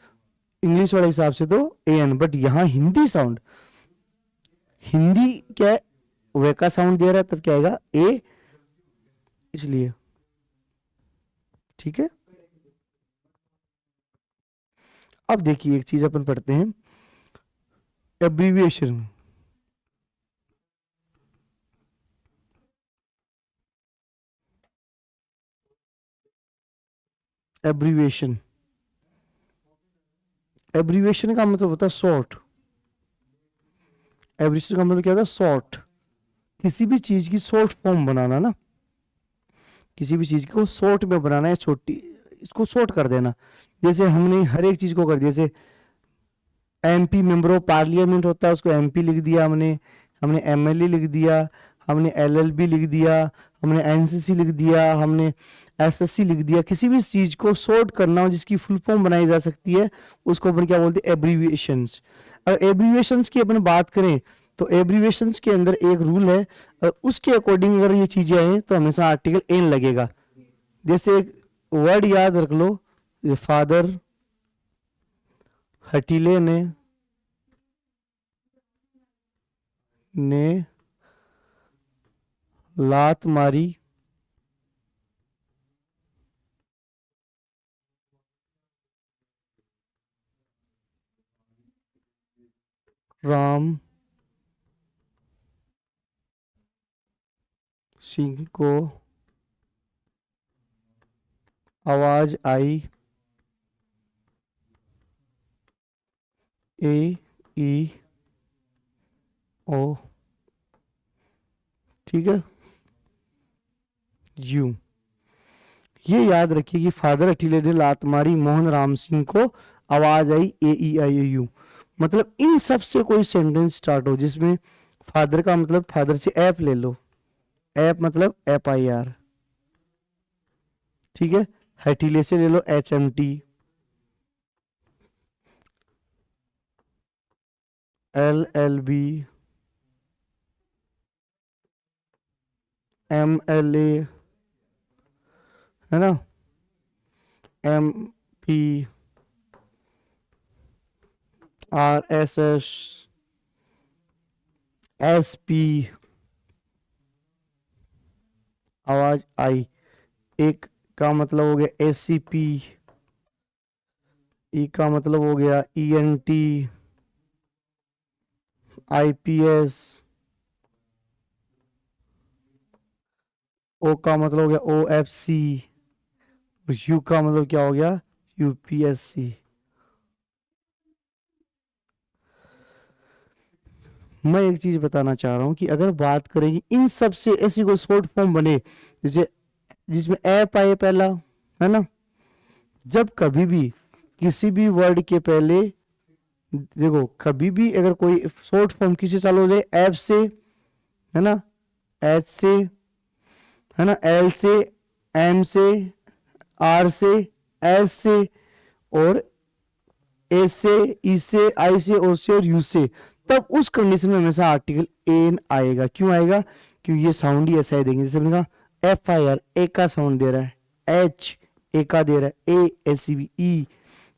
इंग्लिश वाले हिसाब से तो ए एन, बट यहाँ हिंदी साउंड, हिंदी क्या है, वे का साउंड दे रहा है, तब क्या आएगा ए, इसलिए। ठीक है, अब देखिए एक चीज अपन पढ़ते हैं, एब्रीविएशन। एब्रीविएशन, एब्रीविएशन का मतलब होता है शॉर्ट। एब्रीविएशन का मतलब क्या होता है, शॉर्ट, किसी भी चीज की शॉर्ट फॉर्म बनाना ना, किसी भी चीज को शॉर्ट में बनाना है, छोटी, इसको शॉर्ट कर देना। जैसे हमने हर एक चीज को कर दिया, जैसे एमपी मेंबर ऑफ पार्लियामेंट होता है, उसको एमपी लिख दिया हमने, हमने एमएलए लिख दिया, हमने एलएलबी लिख दिया, हमने एनसीसी लिख दिया, हमने एसएससी लिख दिया। किसी भी चीज को शॉर्ट करना हो जिसकी फुल फॉर्म बनाई जा सकती है, उसको अपन क्या बोलते हैं, एब्रीविएशंस। अगर एब्रीविएशंस की अपन बात करें तो एब्रीविएशंस के अंदर एक रूल है, और उसके अकॉर्डिंग अगर ये चीजें आए तो हमेशा आर्टिकल एन लगेगा। जैसे एक वर्ड याद रख लो, फादर, हटीले ने लात मारी, राम सिंह को आवाज आई, ए ई ओ, ठीक है, यू। ये याद रखिए कि फादर अठीले ने लात मारी, मोहन राम सिंह को आवाज आई, ए ई आई ओ यू। मतलब इन सब से कोई सेंटेंस स्टार्ट हो जिसमें फादर का मतलब फादर से ऐप ले लो, ऐप मतलब एप आई आर, ठीक है। हठीले से ले लो H M T, L L B, M L A, है ना, M P, R S S, S P, आवाज आई। एक का मतलब हो गया एस सी पी, ई का मतलब हो गया E N T, I P S, O का मतलब हो गया ओ एफ सी, यू का मतलब क्या हो गया यूपीएससी। मैं एक चीज बताना चाह रहा हूं कि अगर बात करेंगे इन सब से ऐसी कोई शॉर्ट फॉर्म बने जैसे जिसमें ऐप आए पहला, है ना, जब कभी भी किसी भी वर्ड के पहले देखो, कभी भी अगर कोई शॉर्ट फॉर्म किसी चालू हो जाए ऐप से, है ना, एच से, है ना, एल से, एम से, आर से, एस से और ए से, ई से, आई से, ओ से और यू से, तब उस कंडीशन में हमेशा आर्टिकल एन आएगा। क्यों आएगा? क्योंकि ये साउंड ही ऐसा ही देंगे जैसे मैंने कहा एफ आई आर ए का साउंड दे रहा है, एच ए का दे रहा है, A S C B E,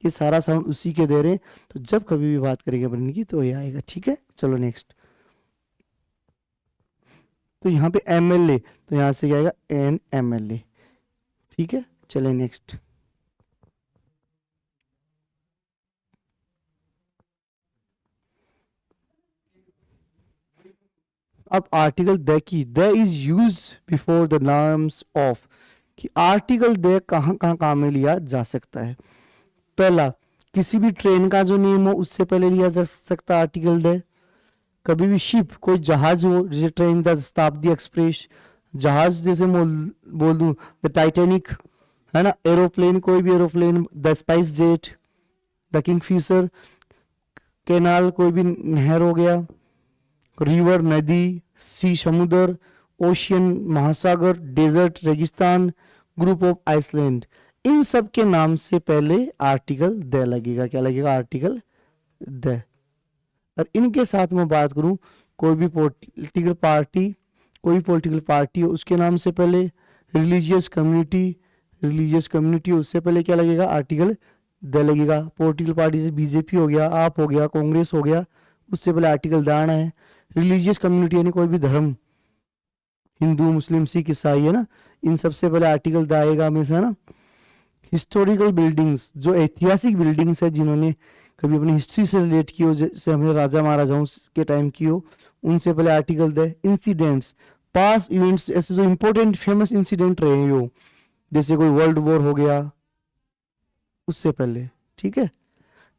ये सारा साउंड उसी के दे रहे हैं। तो जब कभी भी बात करेंगे अपन की तो ये आएगा, ठीक है। चलो नेक्स्ट, तो यहाँ पे एम एल ए, तो यहाँ से क्या आएगा एन एम एल ए, ठीक है। चले नेक्स्ट, अब आर्टिकल द की, the is use before the names of, कि आर्टिकल द कहाँ कहाँ काम में लिया जा सकता है। पहला, किसी भी ट्रेन का जो नेम हो उससे पहले लिया जा सकता है आर्टिकल द। कभी भी शिप, कोई जहाज हो जैसे ट्रेन द शताब्दी एक्सप्रेस, जहाज जैसे बोल दूं द टाइटेनिक, है ना, एरोप्लेन कोई भी aeroplane the spice jet, the Kingfisher, canal कोई भी नहर हो गया, रिवर नदी, सी समुद्र, ओशियन महासागर, डेजर्ट रेगिस्तान, ग्रुप ऑफ आइसलैंड, इन सब के नाम से पहले आर्टिकल द लगेगा। क्या लगेगा? Article the. और इनके साथ मैं बात करूं, कोई भी पॉलिटिकल पार्टी, कोई पॉलिटिकल पार्टी हो उसके नाम से पहले, रिलीजियस कम्युनिटी, रिलीजियस कम्युनिटी उससे पहले क्या लगेगा? आर्टिकल द लगेगा। पॉलिटिकल पार्टी से बीजेपी हो गया, आप हो गया, कांग्रेस हो गया, उससे पहले आर्टिकल द आना है। रिलीजियस कम्युनिटी यानी कोई भी धर्म, हिंदू मुस्लिम सिख ईसाई, है ना, इन सबसे पहले आर्टिकल द आएगा हमेशा, है ना। हिस्टोरिकल बिल्डिंग्स, जो ऐतिहासिक बिल्डिंग्स है जिन्होंने कभी अपनी हिस्ट्री से रिलेट की हो, जैसे हमें राजा महाराजाओं के टाइम की हो, उनसे पहले article the. Incidents, pass events, ऐसे जो इंपॉर्टेंट फेमस इंसिडेंट रहे हो, जैसे कोई वर्ल्ड वॉर हो गया, उससे पहले, ठीक है।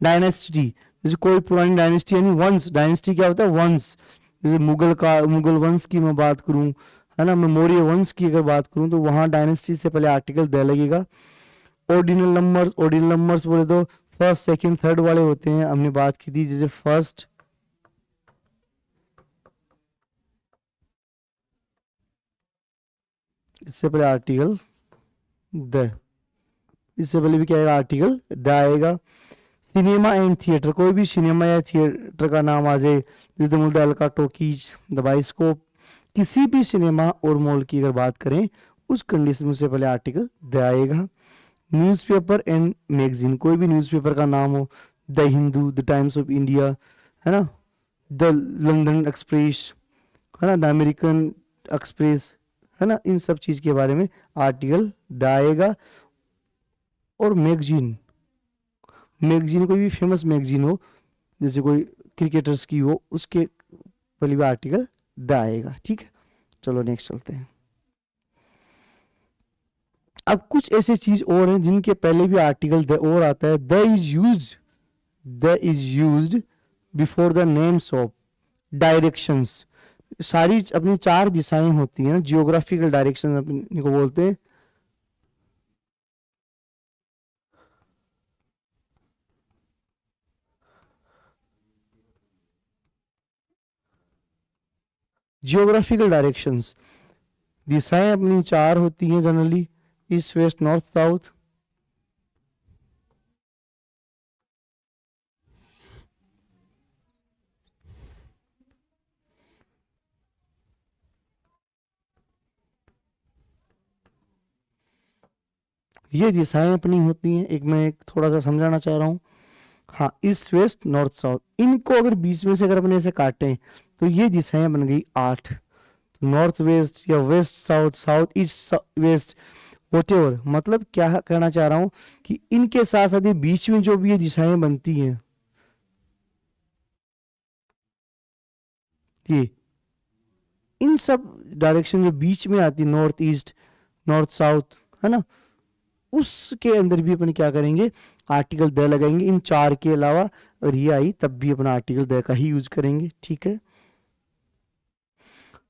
डायनेस्टी, जैसे कोई पुरानी डायनेस्टी यानी वंश, डायनेस्टी क्या होता है? वंश। जैसे मुगल वंश की मैं बात करूं, है ना, मैं मौर्य वंश की अगर बात करूं तो वहां डायनेस्टी से पहले आर्टिकल द लगेगा। ऑर्डिनल नंबर्स, ऑर्डिनल नंबर्स बोले तो फर्स्ट सेकंड थर्ड वाले होते हैं, हमने बात की थी, जैसे फर्स्ट, इससे पहले आर्टिकल द, इससे पहले भी क्या आएगा? आर्टिकल द आएगा। सिनेमा एंड थिएटर, कोई भी सिनेमा या थिएटर का नाम आ जाए, जैसे बोलते हैं अलका टॉकीज, द बाइस्कोप, किसी भी सिनेमा और मॉल की अगर बात करें उस कंडीशन में से पहले आर्टिकल द आएगा। न्यूज़पेपर एंड मैगजीन, कोई भी न्यूज़पेपर का नाम हो, the Hindu, the times of India, है ना, द लंदन एक्सप्रेस, है ना, द अमेरिकन एक्सप्रेस, है ना, इन सब चीज के बारे में आर्टिकल द आएगा। और मैगजीन, मैगजीन कोई भी फेमस मैगजीन हो, जैसे कोई क्रिकेटर्स की हो, उसके पहले भी आर्टिकल द आएगा। ठीक है, चलो नेक्स्ट चलते हैं। अब कुछ ऐसी चीज और हैं जिनके पहले भी आर्टिकल द और आता है। The is used before the names of directions. सारी अपनी 4 दिशाएं होती हैं, जियोग्राफिकल डायरेक्शन अपने को बोलते हैं। जियोग्राफिकल डायरेक्शंस, दिशाएं अपनी 4 होती हैं generally, east west north south. ये दिशाएं अपनी होती हैं। एक मैं एक थोड़ा सा समझाना चाह रहा हूँ। हाँ, ईस्ट वेस्ट नॉर्थ साउथ, इनको अगर बीच में से अगर अपने ऐसे काटें तो ये दिशाएं बन गई 8। नॉर्थ वेस्ट या west south, south east west, whatever. मतलब क्या कहना चाह रहा हूं कि इनके साथ साथ ये बीच में जो भी ये दिशाएं बनती हैं, ये इन सब डायरेक्शन जो बीच में आती, नॉर्थ ईस्ट नॉर्थ साउथ, है ना, उसके अंदर भी अपन क्या करेंगे, आर्टिकल द लगाएंगे इन 4 के अलावा। और ये आई तब भी अपना आर्टिकल द का ही यूज करेंगे। ठीक है,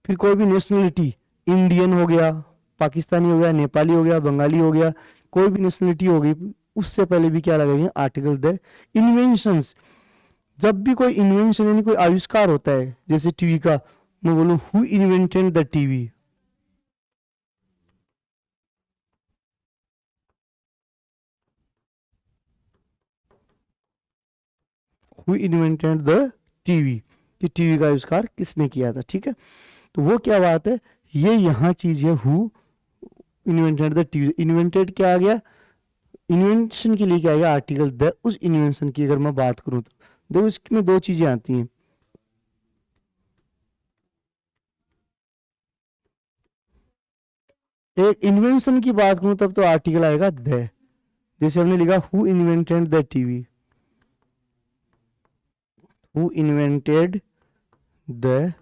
फिर कोई भी नेशनलिटी, इंडियन हो गया, पाकिस्तानी हो गया, नेपाली हो गया, बंगाली हो गया, कोई भी नेशनलिटी हो गई, उससे पहले भी क्या लगाएंगे, आर्टिकल द। इन्वेंशंस, जब भी कोई इन्वेंशन यानी कोई आविष्कार होता है, जैसे टीवी का, मैं बोलूं who invented the TV, who invented the TV, कि टीवी का आविष्कार किसने किया था। ठीक है, तो वो क्या बात है, ये यहाँ चीज है, who invented the TV. Invented क्या आ गया, इन्वेंशन के लिए क्या आएगा, आर्टिकल द। उस इन्वेंशन की अगर मैं बात करूं तो देखो इसमें 2 चीजें आती हैं। एक इन्वेंशन की बात करूं तब तो आर्टिकल आएगा द, जैसे हमने लिखा who invented the TV, who invented the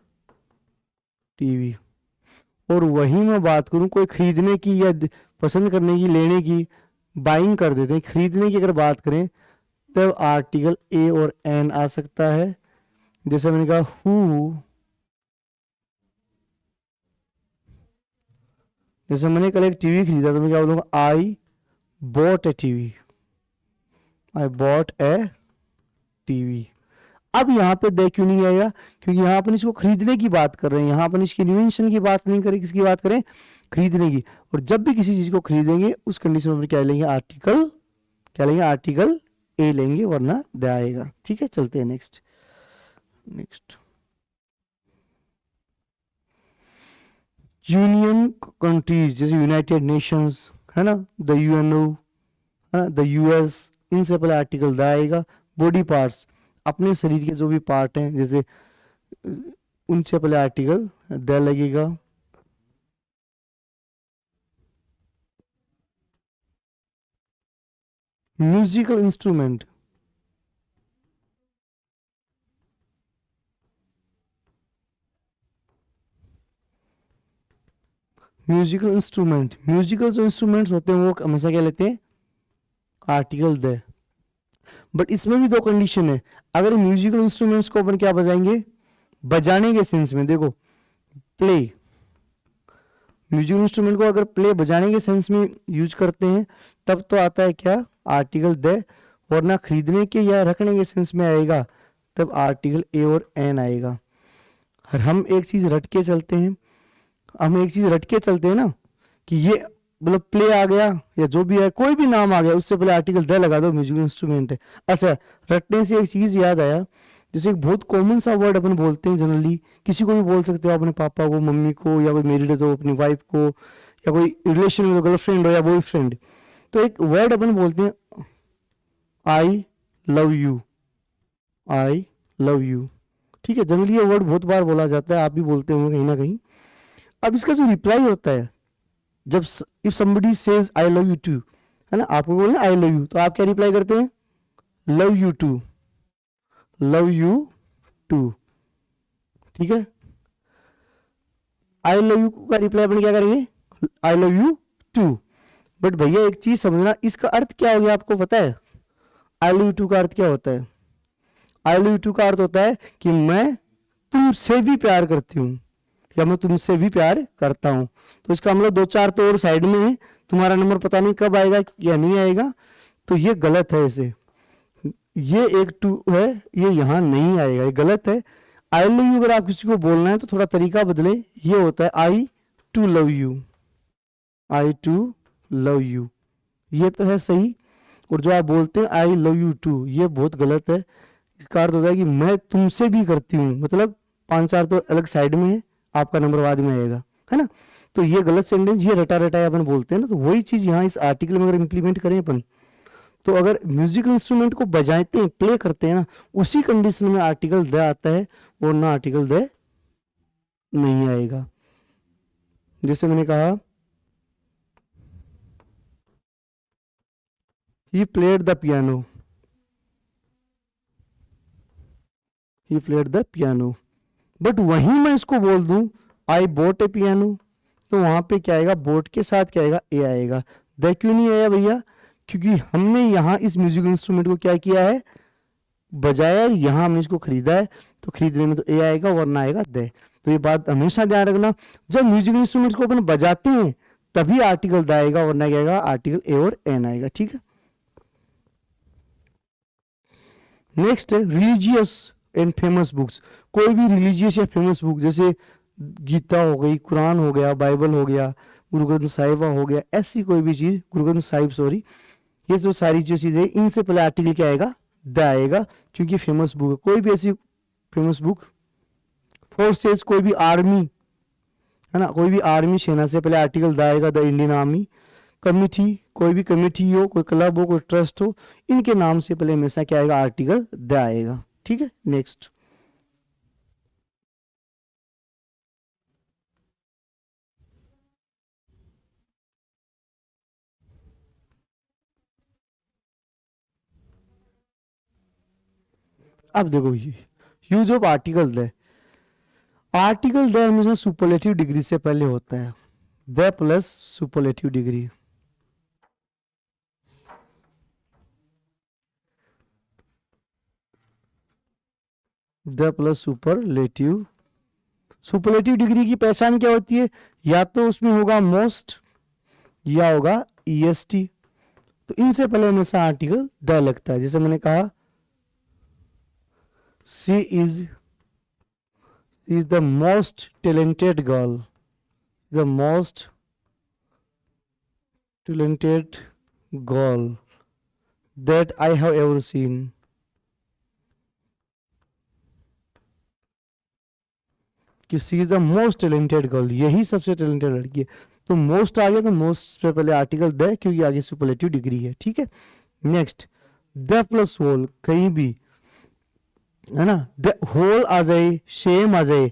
TV. और वही मैं बात करूं कोई खरीदने की या पसंद करने की, लेने की, बाइंग कर देते हैं, खरीदने की अगर बात करें तब आर्टिकल ए और एन आ सकता है। जैसे मैंने कहा हु, जैसे मैंने कल एक टीवी खरीदा तो मैं क्या बोलूंगा, I bought A TV, I bought A TV. अब यहाँ पे दे क्यों नहीं आएगा, क्योंकि यहाँ अपन इसको खरीदने की बात कर रहे हैं, यहाँ अपन इसकी इन्वेंशन की बात नहीं करें, किसकी बात करें, खरीदने की। और जब भी किसी चीज को खरीदेंगे उस कंडीशन में क्या लेंगे, आर्टिकल, क्या लेंगे, आर्टिकल ए लेंगे, वरना द आएगा। ठीक है, चलते हैं नेक्स्ट। यूनियन कंट्रीज, जैसे यूनाइटेड नेशंस, है ना, द यूएनओ, है ना, द यूएस, इनसे पहले आर्टिकल द आएगा। बॉडी पार्ट्स, अपने शरीर के जो भी पार्ट हैं, जैसे उनसे पहले आर्टिकल द लगेगा। म्यूजिकल इंस्ट्रूमेंट, म्यूजिकल जो इंस्ट्रूमेंट्स होते हैं वो हमेशा क्या लेते हैं, आर्टिकल द। बट इसमें भी 2 कंडीशन है। अगर म्यूजिकल इंस्ट्रूमेंट्स को अपन क्या बजाएंगे, बजाने के सेंस में, देखो प्ले, म्यूजिकल इंस्ट्रूमेंट को अगर प्ले, बजाने के सेंस में यूज करते हैं तब तो आता है क्या, आर्टिकल द। वरना खरीदने के या रखने के सेंस में आएगा तब आर्टिकल ए और एन आएगा। और हम एक चीज रट के चलते हैं, ना, कि ये मतलब प्ले आ गया या जो भी है, कोई भी नाम आ गया, उससे पहले आर्टिकल द लगा दो, म्यूजिकल इंस्ट्रूमेंट है। अच्छा, रटने से एक चीज याद आया, जैसे एक बहुत कॉमन सा वर्ड अपन बोलते हैं जनरली, किसी को भी बोल सकते हो, अपने पापा को, मम्मी को, या कोई मैरिड है तो अपनी वाइफ को, या कोई रिलेशन में गर्लफ्रेंड हो या बॉयफ्रेंड, तो एक वर्ड अपन बोलते हैं, आई love you, I love you. ठीक है, जनरली ये वर्ड बहुत बार बोला जाता है, आप भी बोलते होंगे कहीं ना कहीं। अब इसका जो रिप्लाई होता है, जब if somebody says I love you too, है ना, आपको बोले आई लव यू, तो आप क्या रिप्लाई करते हैं, love you too, love you too, ठीक है। आई लव यू का रिप्लाई अपन क्या करेंगे, I love you too. But भैया एक चीज समझना, इसका अर्थ क्या हो गया आपको पता है? आई लव यू टू का अर्थ क्या होता है? आई लव यू टू का अर्थ होता है कि मैं तुमसे भी प्यार करती हूँ या मैं तुमसे भी प्यार करता हूँ। तो इसका मतलब दो चार तो और साइड में है, तुम्हारा नंबर पता नहीं कब आएगा या नहीं आएगा, तो ये गलत है। इसे ये एक टू है, ये यहाँ नहीं आएगा, ये गलत है। आई लव यू अगर आप किसी को बोलना है तो थोड़ा तरीका बदले, ये होता है I too love you, I too love you, ये तो है सही। और जो आप बोलते हैं आई लव यू टू, ये बहुत गलत है। इसका अर्थ होता है कि मैं तुमसे भी करती हूँ, मतलब पांच चार तो अलग साइड में है, आपका नंबर बाद में आएगा, है ना। तो ये गलत सेंटेंस, ये रटा रटा अपन बोलते हैं ना। तो वही चीज यहाँ इस आर्टिकल में अगर इम्प्लीमेंट करें अपन, तो अगर म्यूजिकल इंस्ट्रूमेंट को बजाते हैं, प्ले करते हैं ना, उसी कंडीशन में आर्टिकल द आता है और ना आर्टिकल द नहीं आएगा। जैसे मैंने कहा he played the piano, he played the piano, but वहीं मैं इसको बोल दूं आई बोट ए पियानो, तो वहां पे क्या आएगा, बोट के साथ क्या आएगा, ए आएगा। द क्यों नहीं आया भैया? क्योंकि हमने यहाँ इस म्यूजिकल इंस्ट्रूमेंट को क्या किया है, बजाया, यहाँ हमने इसको खरीदा है, तो खरीदने में तो ए आएगा वरना आएगा द। तो ये बात हमेशा ध्यान रखना, जब म्यूजिकल इंस्ट्रूमेंट को अपन बजाते हैं तभी आर्टिकल द आएगा, वरना क्या आएगा, आर्टिकल ए और एन आएगा, ठीक है। नेक्स्ट है रिलीजियस एंड फेमस बुक्स। कोई भी रिलीजियस या फेमस बुक, जैसे गीता हो गई, कुरान हो गया, बाइबल हो गया, गुरु ग्रंथ साहिब हो गया, ऐसी कोई भी चीज, गुरु ग्रंथ साहिब सॉरी, ये जो सारी जो चीजें, इनसे पहले आर्टिकल क्या आएगा, द आएगा, क्योंकि फेमस बुक है। कोई भी ऐसी फेमस बुक, फोर्सेस, कोई भी आर्मी है ना, कोई भी आर्मी सेना, से पहले आर्टिकल द आएगा, द इंडियन आर्मी। कमिटी, कोई भी कमेटी हो, कोई क्लब हो, कोई ट्रस्ट हो, इनके नाम से पहले हमेशा क्या आएगा, आर्टिकल द आएगा, ठीक है। नेक्स्ट, अब देखो use of article the. Article the हमेशा सुपरलेटिव डिग्री से पहले होता है, the plus superlative degree. The plus superlative. Superlative degree की पहचान क्या होती है, या तो उसमें होगा मोस्ट या होगा ईएसटी। तो इनसे पहले हमेशा आर्टिकल द लगता है। जैसे मैंने कहा she is the most talented girl, the most talented girl that I have ever seen. कि she is the most talented girl, यही सबसे टैलेंटेड लड़की है। तो मोस्ट आ गया, तो मोस्ट से पहले आर्टिकल द, क्योंकि आगे सुपरलेटिव डिग्री है, ठीक है। नेक्स्ट, द प्लस होल, कहीं भी है ना, द होल आ जाए, सेम आ जाए,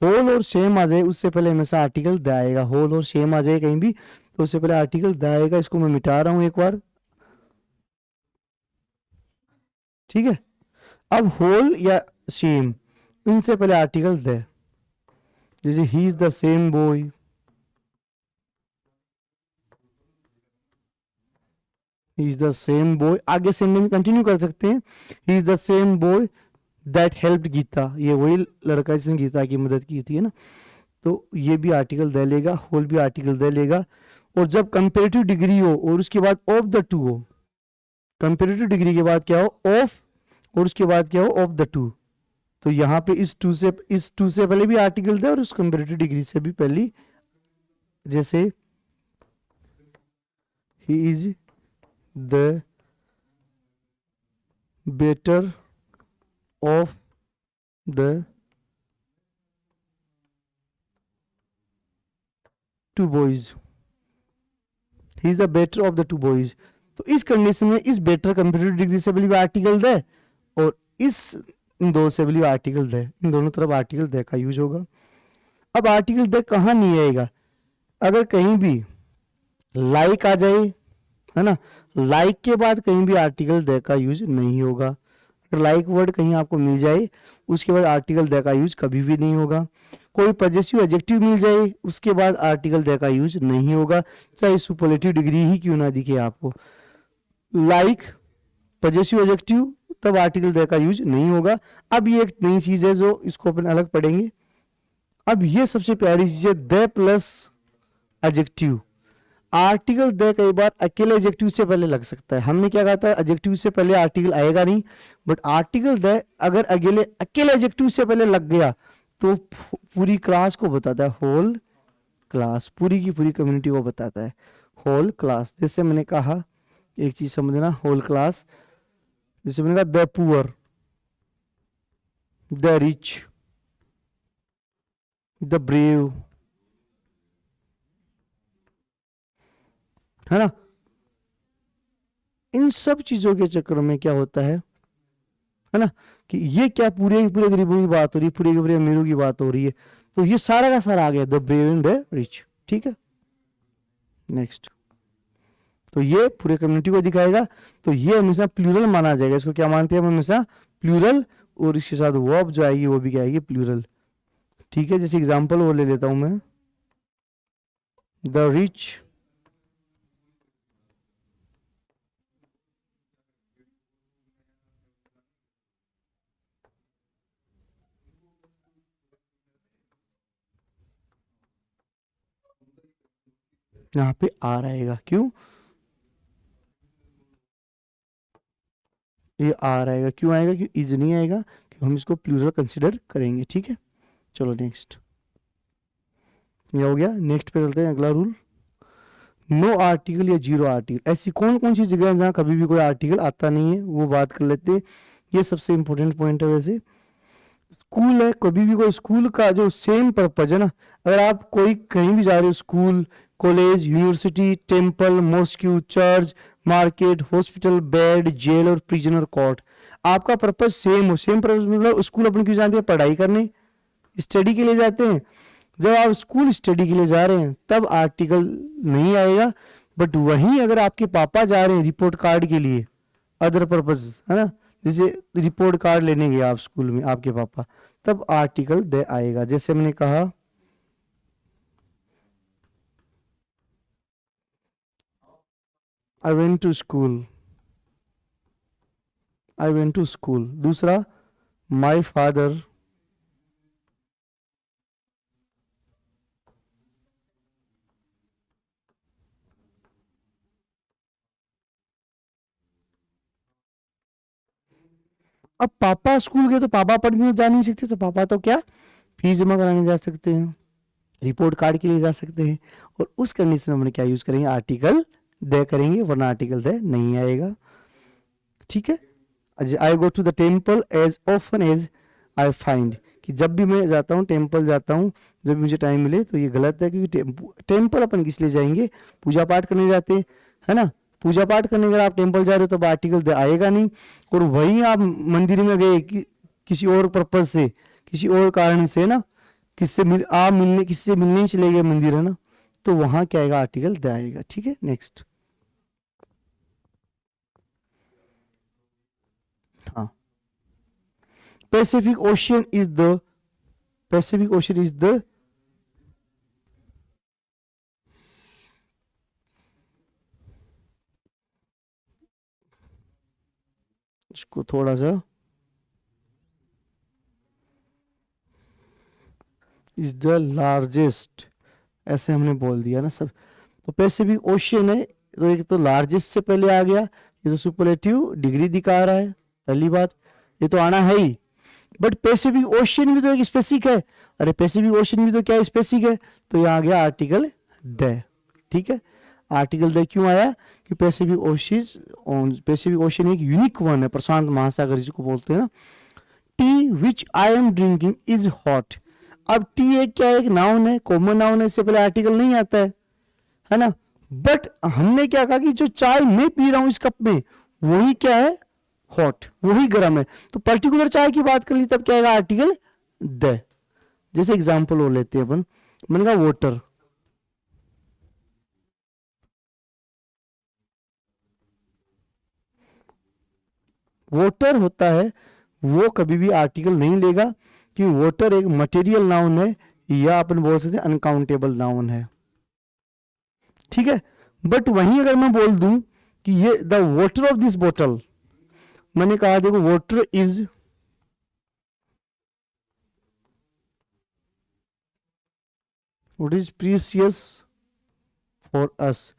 होल और सेम आ जाए, उससे पहले हमेशा आर्टिकल द आएगा। होल और सेम आ जाए कहीं भी, तो उससे पहले आर्टिकल द आएगा। इसको मैं मिटा रहा हूं एक बार, ठीक है। अब होल या सेम, इनसे पहले आर्टिकल द, जैसे he is the same boy, he is the same boy, आगे सेंटेंस कंटिन्यू कर सकते हैं। He is the same boy that helped Gita, ये वही लड़का जिसने गीता की मदद की थी, है ना। तो ये भी आर्टिकल द लेगा, होल भी आर्टिकल द लेगा। और जब कंपेरेटिव डिग्री हो और उसके बाद ऑफ द टू हो, कंपेरेटिव डिग्री के बाद क्या हो, ऑफ, और उसके बाद क्या हो, ऑफ द टू, तो यहाँ पे इस टू से पहले भी आर्टिकल द और उस कंपेरेटिव डिग्री से भी पहली, जैसे he is the better of the two boys, he is the better of the two boys. तो इस कंडीशन में इस बेटर कंपेरेटिव डिग्री से पहले भी आर्टिकल द, और इस इन दो से पहले आर्टिकल द, इन दोनों तरफ आर्टिकल द का यूज होगा। अब आर्टिकल द कहाँ नहीं आएगा, अगर कहीं भी लाइक आ जाए, है ना, लाइक के बाद कहीं भी आर्टिकल द का यूज नहीं होगा। अगर लाइक वर्ड कहीं आपको मिल जाए उसके बाद आर्टिकल द का यूज कभी भी नहीं होगा। कोई पजेसिव एडजेक्टिव मिल जाए उसके बाद आर्टिकल द का यूज नहीं होगा, चाहे सुपरलेटिव डिग्री ही क्यों ना दिखे आपको। लाइक पजेसिव एडजेक्टिव, तब आर्टिकल द का यूज नहीं होगा। अब ये एक नई चीज है जो इसको अपन अलग पढ़ेंगे। अब ये सबसे प्यारी चीज है, the plus adjective. Article the कई बार अकेले एडजेक्टिव से पहले लग सकता है। हमने क्या कहा था, एडजेक्टिव से पहले आर्टिकल आएगा नहीं, बट आर्टिकल द अगर अकेले एडजेक्टिव से पहले लग गया तो पूरी क्लास को बताता है, होल क्लास, पूरी की पूरी कम्युनिटी को बताता है, होल क्लास। जैसे मैंने कहा, एक चीज समझना, होल क्लास, जैसे मैंने कहा the poor, the rich, the brave, है ना। इन सब चीजों के चक्कर में क्या होता है ना, कि ये क्या पूरे पूरे गरीबों की बात हो रही है, पूरे के पूरे अमीरों की बात हो रही है, तो ये सारा का सारा आ गया, the brave and the rich. ठीक है, नेक्स्ट। तो ये पूरे कम्युनिटी को दिखाएगा, तो ये हमेशा प्लूरल माना जाएगा। इसको क्या मानते हैं हम, हमेशा प्लूरल, और इसके साथ वर्ब जो आएगी वो भी क्या आएगी, प्लूरल। ठीक है, जैसे एग्जांपल वो ले लेता हूं मैं, द रिच यहाँ पे आ रहेगा, क्यों ये आ रहेगा, क्यों आएगा, क्यों इज नहीं आएगा, क्यों हम इसको प्लूरल कंसिडर करेंगे। ठीक है, चलो नेक्स्ट, ये हो गया। नेक्स्ट पे चलते हैं, अगला रूल, नो आर्टिकल या जीरो आर्टिकल। ऐसी कौन कौन सी जगह है जहाँ कभी भी कोई आर्टिकल आता नहीं है, वो बात कर लेते हैं। ये सबसे इंपॉर्टेंट पॉइंट है। वैसे स्कूल है, कभी भी कोई स्कूल का जो सेम पर्पज है ना, अगर आप कोई कहीं भी जा रहे हो, school, college, university, temple, mosque, church, market, hospital, bed, jail और प्रिजन और कोर्ट, आपका पर्पज सेम हो। सेम पर्पज मतलब स्कूल अपन क्यों जाते हैं, पढ़ाई करने, स्टडी के लिए जाते हैं। जब आप स्कूल स्टडी के लिए जा रहे हैं तब आर्टिकल नहीं आएगा, बट वहीं अगर आपके पापा जा रहे हैं रिपोर्ट कार्ड के लिए, अदर पर्पज, है ना, जैसे रिपोर्ट कार्ड लेने गए आप स्कूल में आपके पापा, तब आर्टिकल द आएगा। जैसे मैंने कहा, I went to school, I went to school. दूसरा, माई फादर अब पापा स्कूल गए तो पापा पढ़ने जा नहीं सकते, तो पापा तो क्या फीस जमा कराने जा सकते हैं, रिपोर्ट कार्ड के लिए जा सकते हैं, और उस कंडीशन में हम क्या यूज करेंगे, आर्टिकल द करेंगे, वरना आर्टिकल द नहीं आएगा। ठीक है, I go to the temple as often as I find, कि जब भी मैं जाता हूँ, टेम्पल जाता हूँ जब भी मुझे टाइम मिले, तो ये गलत है, क्योंकि टेम्पल अपन किस लिए जाएंगे, पूजा पाठ करने जाते हैं, है ना। पूजा पाठ करने अगर आप टेम्पल जा रहे हो तो आर्टिकल द आएगा नहीं, और वहीं आप मंदिर में गए किसी और पर्पज से, किसी और कारण से ना, किससे मिलने चले गए मंदिर, है ना, तो वहां क्या आएगा, आर्टिकल द आएगा। ठीक है, नेक्स्ट। हाँ, Pacific ocean is the, Pacific ocean is the, इसको थोड़ा सा, इज द लार्जेस्ट, ऐसे हमने बोल दिया ना सब। तो पैसिफिक ओशियन है, तो एक तो लार्जेस्ट से पहले आ गया, ये तो सुपरलेटिव डिग्री दिखा रहा है, पहली बात, ये तो आना है ही। बट पैसिफिक ओशियन भी तो एक स्पेसिफिक है, अरे पैसिफिक ओशियन भी तो क्या स्पेसिफिक है, तो यहाँ आ गया आर्टिकल द। ठीक है, आर्टिकल द क्यों आया, कि पैसिफिक ओशियन, पैसिफिक ओशियन एक यूनिक वन है, प्रशांत महासागर जिसको बोलते हैं ना। T which I am drinking is hot. अब टी एक क्या है, एक नाउन है, कॉमन नाउन है, इससे पहले आर्टिकल नहीं आता है ना। बट हमने क्या कहा कि जो चाय मैं पी रहा हूं इस कप में, वही क्या है, हॉट, वही गर्म है। तो पर्टिकुलर चाय की बात कर ली, तब क्या आएगा, आर्टिकल द। जैसे एग्जांपल हो लेते हैं अपन, मैंने कहा वाटर, वाटर होता है वो कभी भी आर्टिकल नहीं लेगा, कि वाटर एक मटेरियल नाउन है या अपन बोल सकते हैं अनकाउंटेबल नाउन है, ठीक है। बट वहीं अगर मैं बोल दूं कि ये द वाटर ऑफ दिस बोतल, मैंने कहा देखो water is what is precious for us,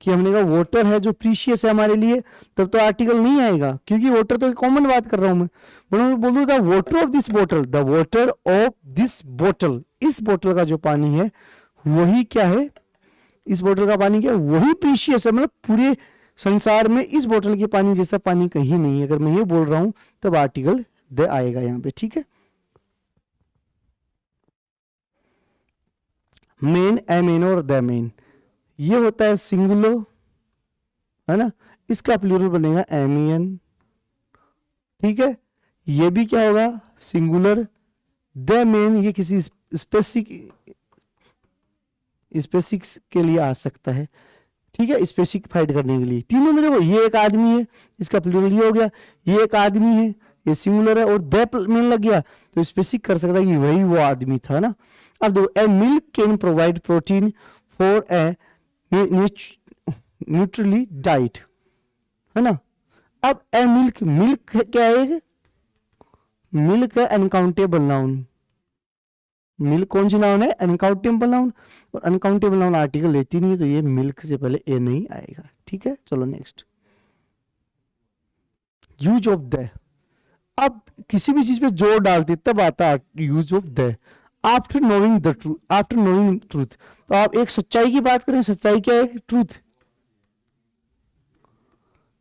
कि हमने कहा वाटर है जो प्रीशियस है हमारे लिए, तब तो आर्टिकल नहीं आएगा, क्योंकि वाटर तो कॉमन बात कर रहा हूं मैं बोल दूं द वाटर ऑफ दिस बोतल, द वाटर ऑफ दिस बोतल, इस बोतल का जो पानी है वही क्या है, इस बोतल का पानी क्या है, वही प्रीशियस है, मतलब पूरे संसार में इस बोतल के पानी जैसा पानी कहीं नहीं है। अगर मैं ये बोल रहा हूं तब आर्टिकल द आएगा यहाँ पे, ठीक है। मेन, ए मेन और द मेन, ये होता है सिंगुलर, है ना, इसका प्लूरल बनेगा एमियन, ठीक है। ये भी क्या होगा सिंगुलर। द मेन ये किसी स्पेसिफिक के लिए आ सकता है, ठीक है, स्पेसिफाइड करने के लिए। तीनों में देखो ये एक आदमी है, इसका प्लूरल ये हो गया, ये एक आदमी है, ये सिंगुलर है, और द मेन लग गया तो स्पेसिफिक कर सकता है कि वही वो आदमी था ना। अब देखो a milk can provide protein for a neutrally diet, है ना। अब ए मिल्क, मिल्क क्या है, मिल्क है अनकाउंटेबल नाउन, मिल्क कौन सी नाउन है, अनकाउंटेबल नाउन, और अनकाउंटेबल नाउन आर्टिकल लेती नहीं है, तो ये मिल्क से पहले ए नहीं आएगा, ठीक है। चलो नेक्स्ट, यूज ऑफ द, अब किसी भी चीज पे जोर डालते तब आता है use of the. After knowing the truth, after knowing truth, तो आप एक सच्चाई की बात करें, सच्चाई क्या है, ट्रूथ।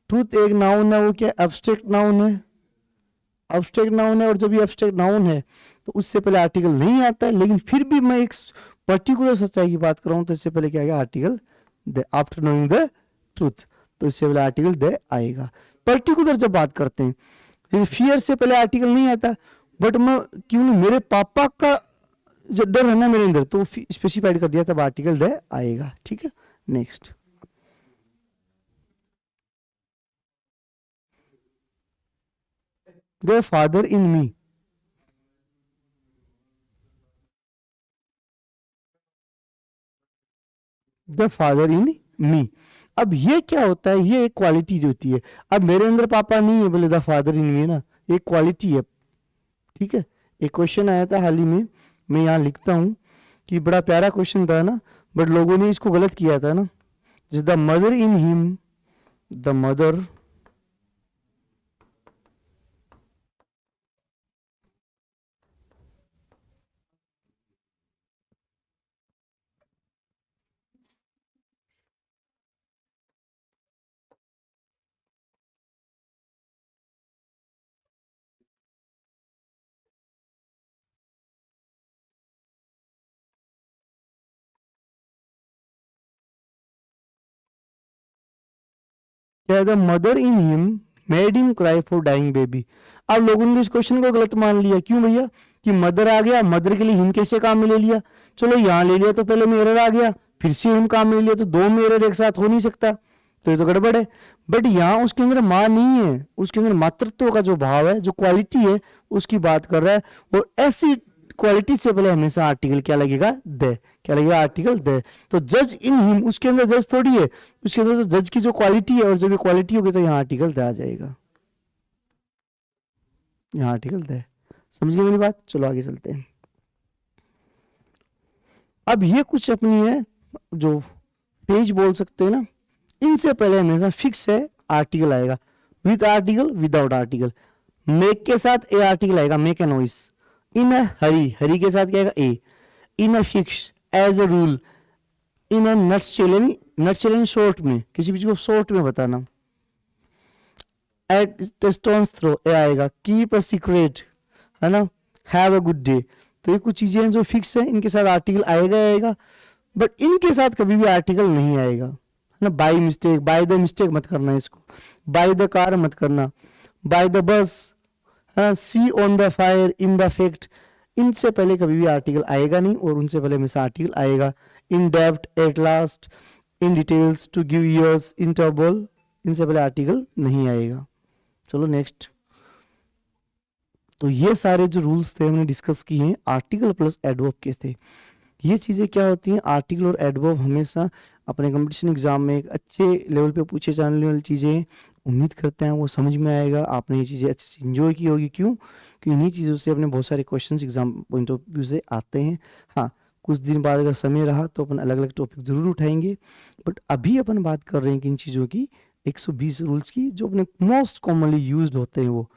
ट्रूथ एक नाउन है, वो क्या एब्स्ट्रैक्ट नाउन है, एब्स्ट्रैक्ट नाउन है, और जब ये एब्स्ट्रैक्ट नाउन है तो उससे पहले आर्टिकल नहीं आता है, लेकिन फिर भी मैं एक पर्टिकुलर सच्चाई की बात कर रहा हूं तो इससे पहले क्या आएगा article the. After knowing the truth, तो इससे पहले आर्टिकल द आएगा। पर्टिकुलर जब बात करते हैं, फियर से पहले आर्टिकल नहीं आता, बट मैं क्यों नहीं, मेरे पापा का जो डर है ना मेरे अंदर, तो स्पेसिफाइड कर दिया तब आर्टिकल द आएगा, ठीक है। Next, the father in me, the father in me, अब ये क्या होता है, ये एक क्वालिटी जो होती है। अब मेरे अंदर पापा नहीं है, बोले द फादर इन मी ना, एक क्वालिटी है, ठीक है। एक क्वेश्चन आया था हाल ही में, मैं यहाँ लिखता हूँ कि बड़ा प्यारा क्वेश्चन था ना, बट लोगों ने इसको गलत किया था ना। The mother in him, the mother क्या, the mother in him made him cry for dying baby. अब लोगों ने इस क्वेश्चन को गलत मान लिया, क्यों भैया, कि मदर आ गया, मदर के लिए हिम कैसे काम में ले लिया, चलो यहाँ ले लिया तो पहले में एरर आ गया, फिर से हिम काम में ले लिया, तो दो में एरर एक साथ हो नहीं सकता, तो ये तो गड़बड़ है। बट यहाँ उसके अंदर माँ नहीं है, उसके अंदर मातृत्व का जो भाव है, जो क्वालिटी है, उसकी बात कर रहा है। और ऐसी क्वालिटी से पहले हमेशा आर्टिकल क्या लगेगा, द, क्या लगेगा आर्टिकल द। तो जज इन हिम, उसके अंदर जज थोड़ी है, उसके अंदर तो जज की जो क्वालिटी है, और जब ये क्वालिटी होगी तो यहाँ आर्टिकल द आ जाएगा, यहाँ आर्टिकल द। समझ गए मेरी बात, चलो आगे चलते हैं। अब ये कुछ अपनी है जो पेज बोल सकते हैं ना, इनसे पहले हमेशा फिक्स है आर्टिकल आएगा, with article without article. Make के साथ ए आर्टिकल आएगा, make a noise. In a hurry, hurry के साथ क्या आएगा a. In a fix, as a rule. In a nutshell, nutshell short में, किसी चीज को शॉर्ट में बताना। एट स्टोन्स थ्रो ए आएगा। कीप अ सीक्रेट, है ना, हैव अ गुड डे। तो ये कुछ चीजें हैं जो फिक्स है, इनके साथ आर्टिकल आएगा आएगा, बट इनके साथ कभी भी आर्टिकल नहीं आएगा, है ना। By mistake, by the mistake मत करना इसको, बाय द कार मत करना, by the bus, see on the fire, in the fact, इनसे पहले कभी भी आर्टिकल आएगा नहीं, और उनसे पहले हमेशा आर्टिकल आएगा। In depth, at last, in details, to give ears, interval, इनसे पहले आर्टिकल नहीं आएगा। चलो नेक्स्ट, तो ये सारे जो रूल्स थे हमने डिस्कस किए हैं, आर्टिकल प्लस एडवर्ब के थे। ये चीज़ें क्या होती हैं, आर्टिकल और एडवर्ब हमेशा अपने कंपटीशन एग्जाम में एक अच्छे लेवल पे पूछे जाने वाली चीज़ें हैं। उम्मीद करते हैं वो समझ में आएगा, आपने ये चीज़ें अच्छे से इंजॉय की होगी। क्यों? क्योंकि इन्हीं चीज़ों से अपने बहुत सारे questions exam point of view से आते हैं। हाँ, कुछ दिन बाद अगर समय रहा तो अपन अलग अलग टॉपिक ज़रूर उठाएंगे, बट अभी अपन बात कर रहे हैं कि इन चीज़ों की 120 रूल्स की जो अपने मोस्ट कॉमनली यूज्ड होते हैं। वो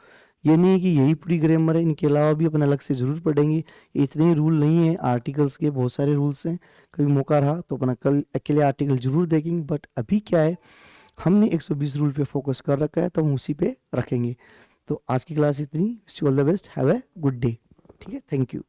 ये नहीं है कि यही पूरी ग्रामर है, इनके अलावा भी अपन अलग से ज़रूर पढ़ेंगे। इतने ही रूल नहीं है, आर्टिकल्स के बहुत सारे रूल्स हैं। कभी मौका रहा तो अपन कल अकेले आर्टिकल ज़रूर देखेंगे, बट अभी क्या है, हमने 120 रूल पे फोकस कर रखा है तो हम उसी पे रखेंगे। तो आज की क्लास इतनी। Wish you all the best, have a good day. ठीक है, थैंक यू।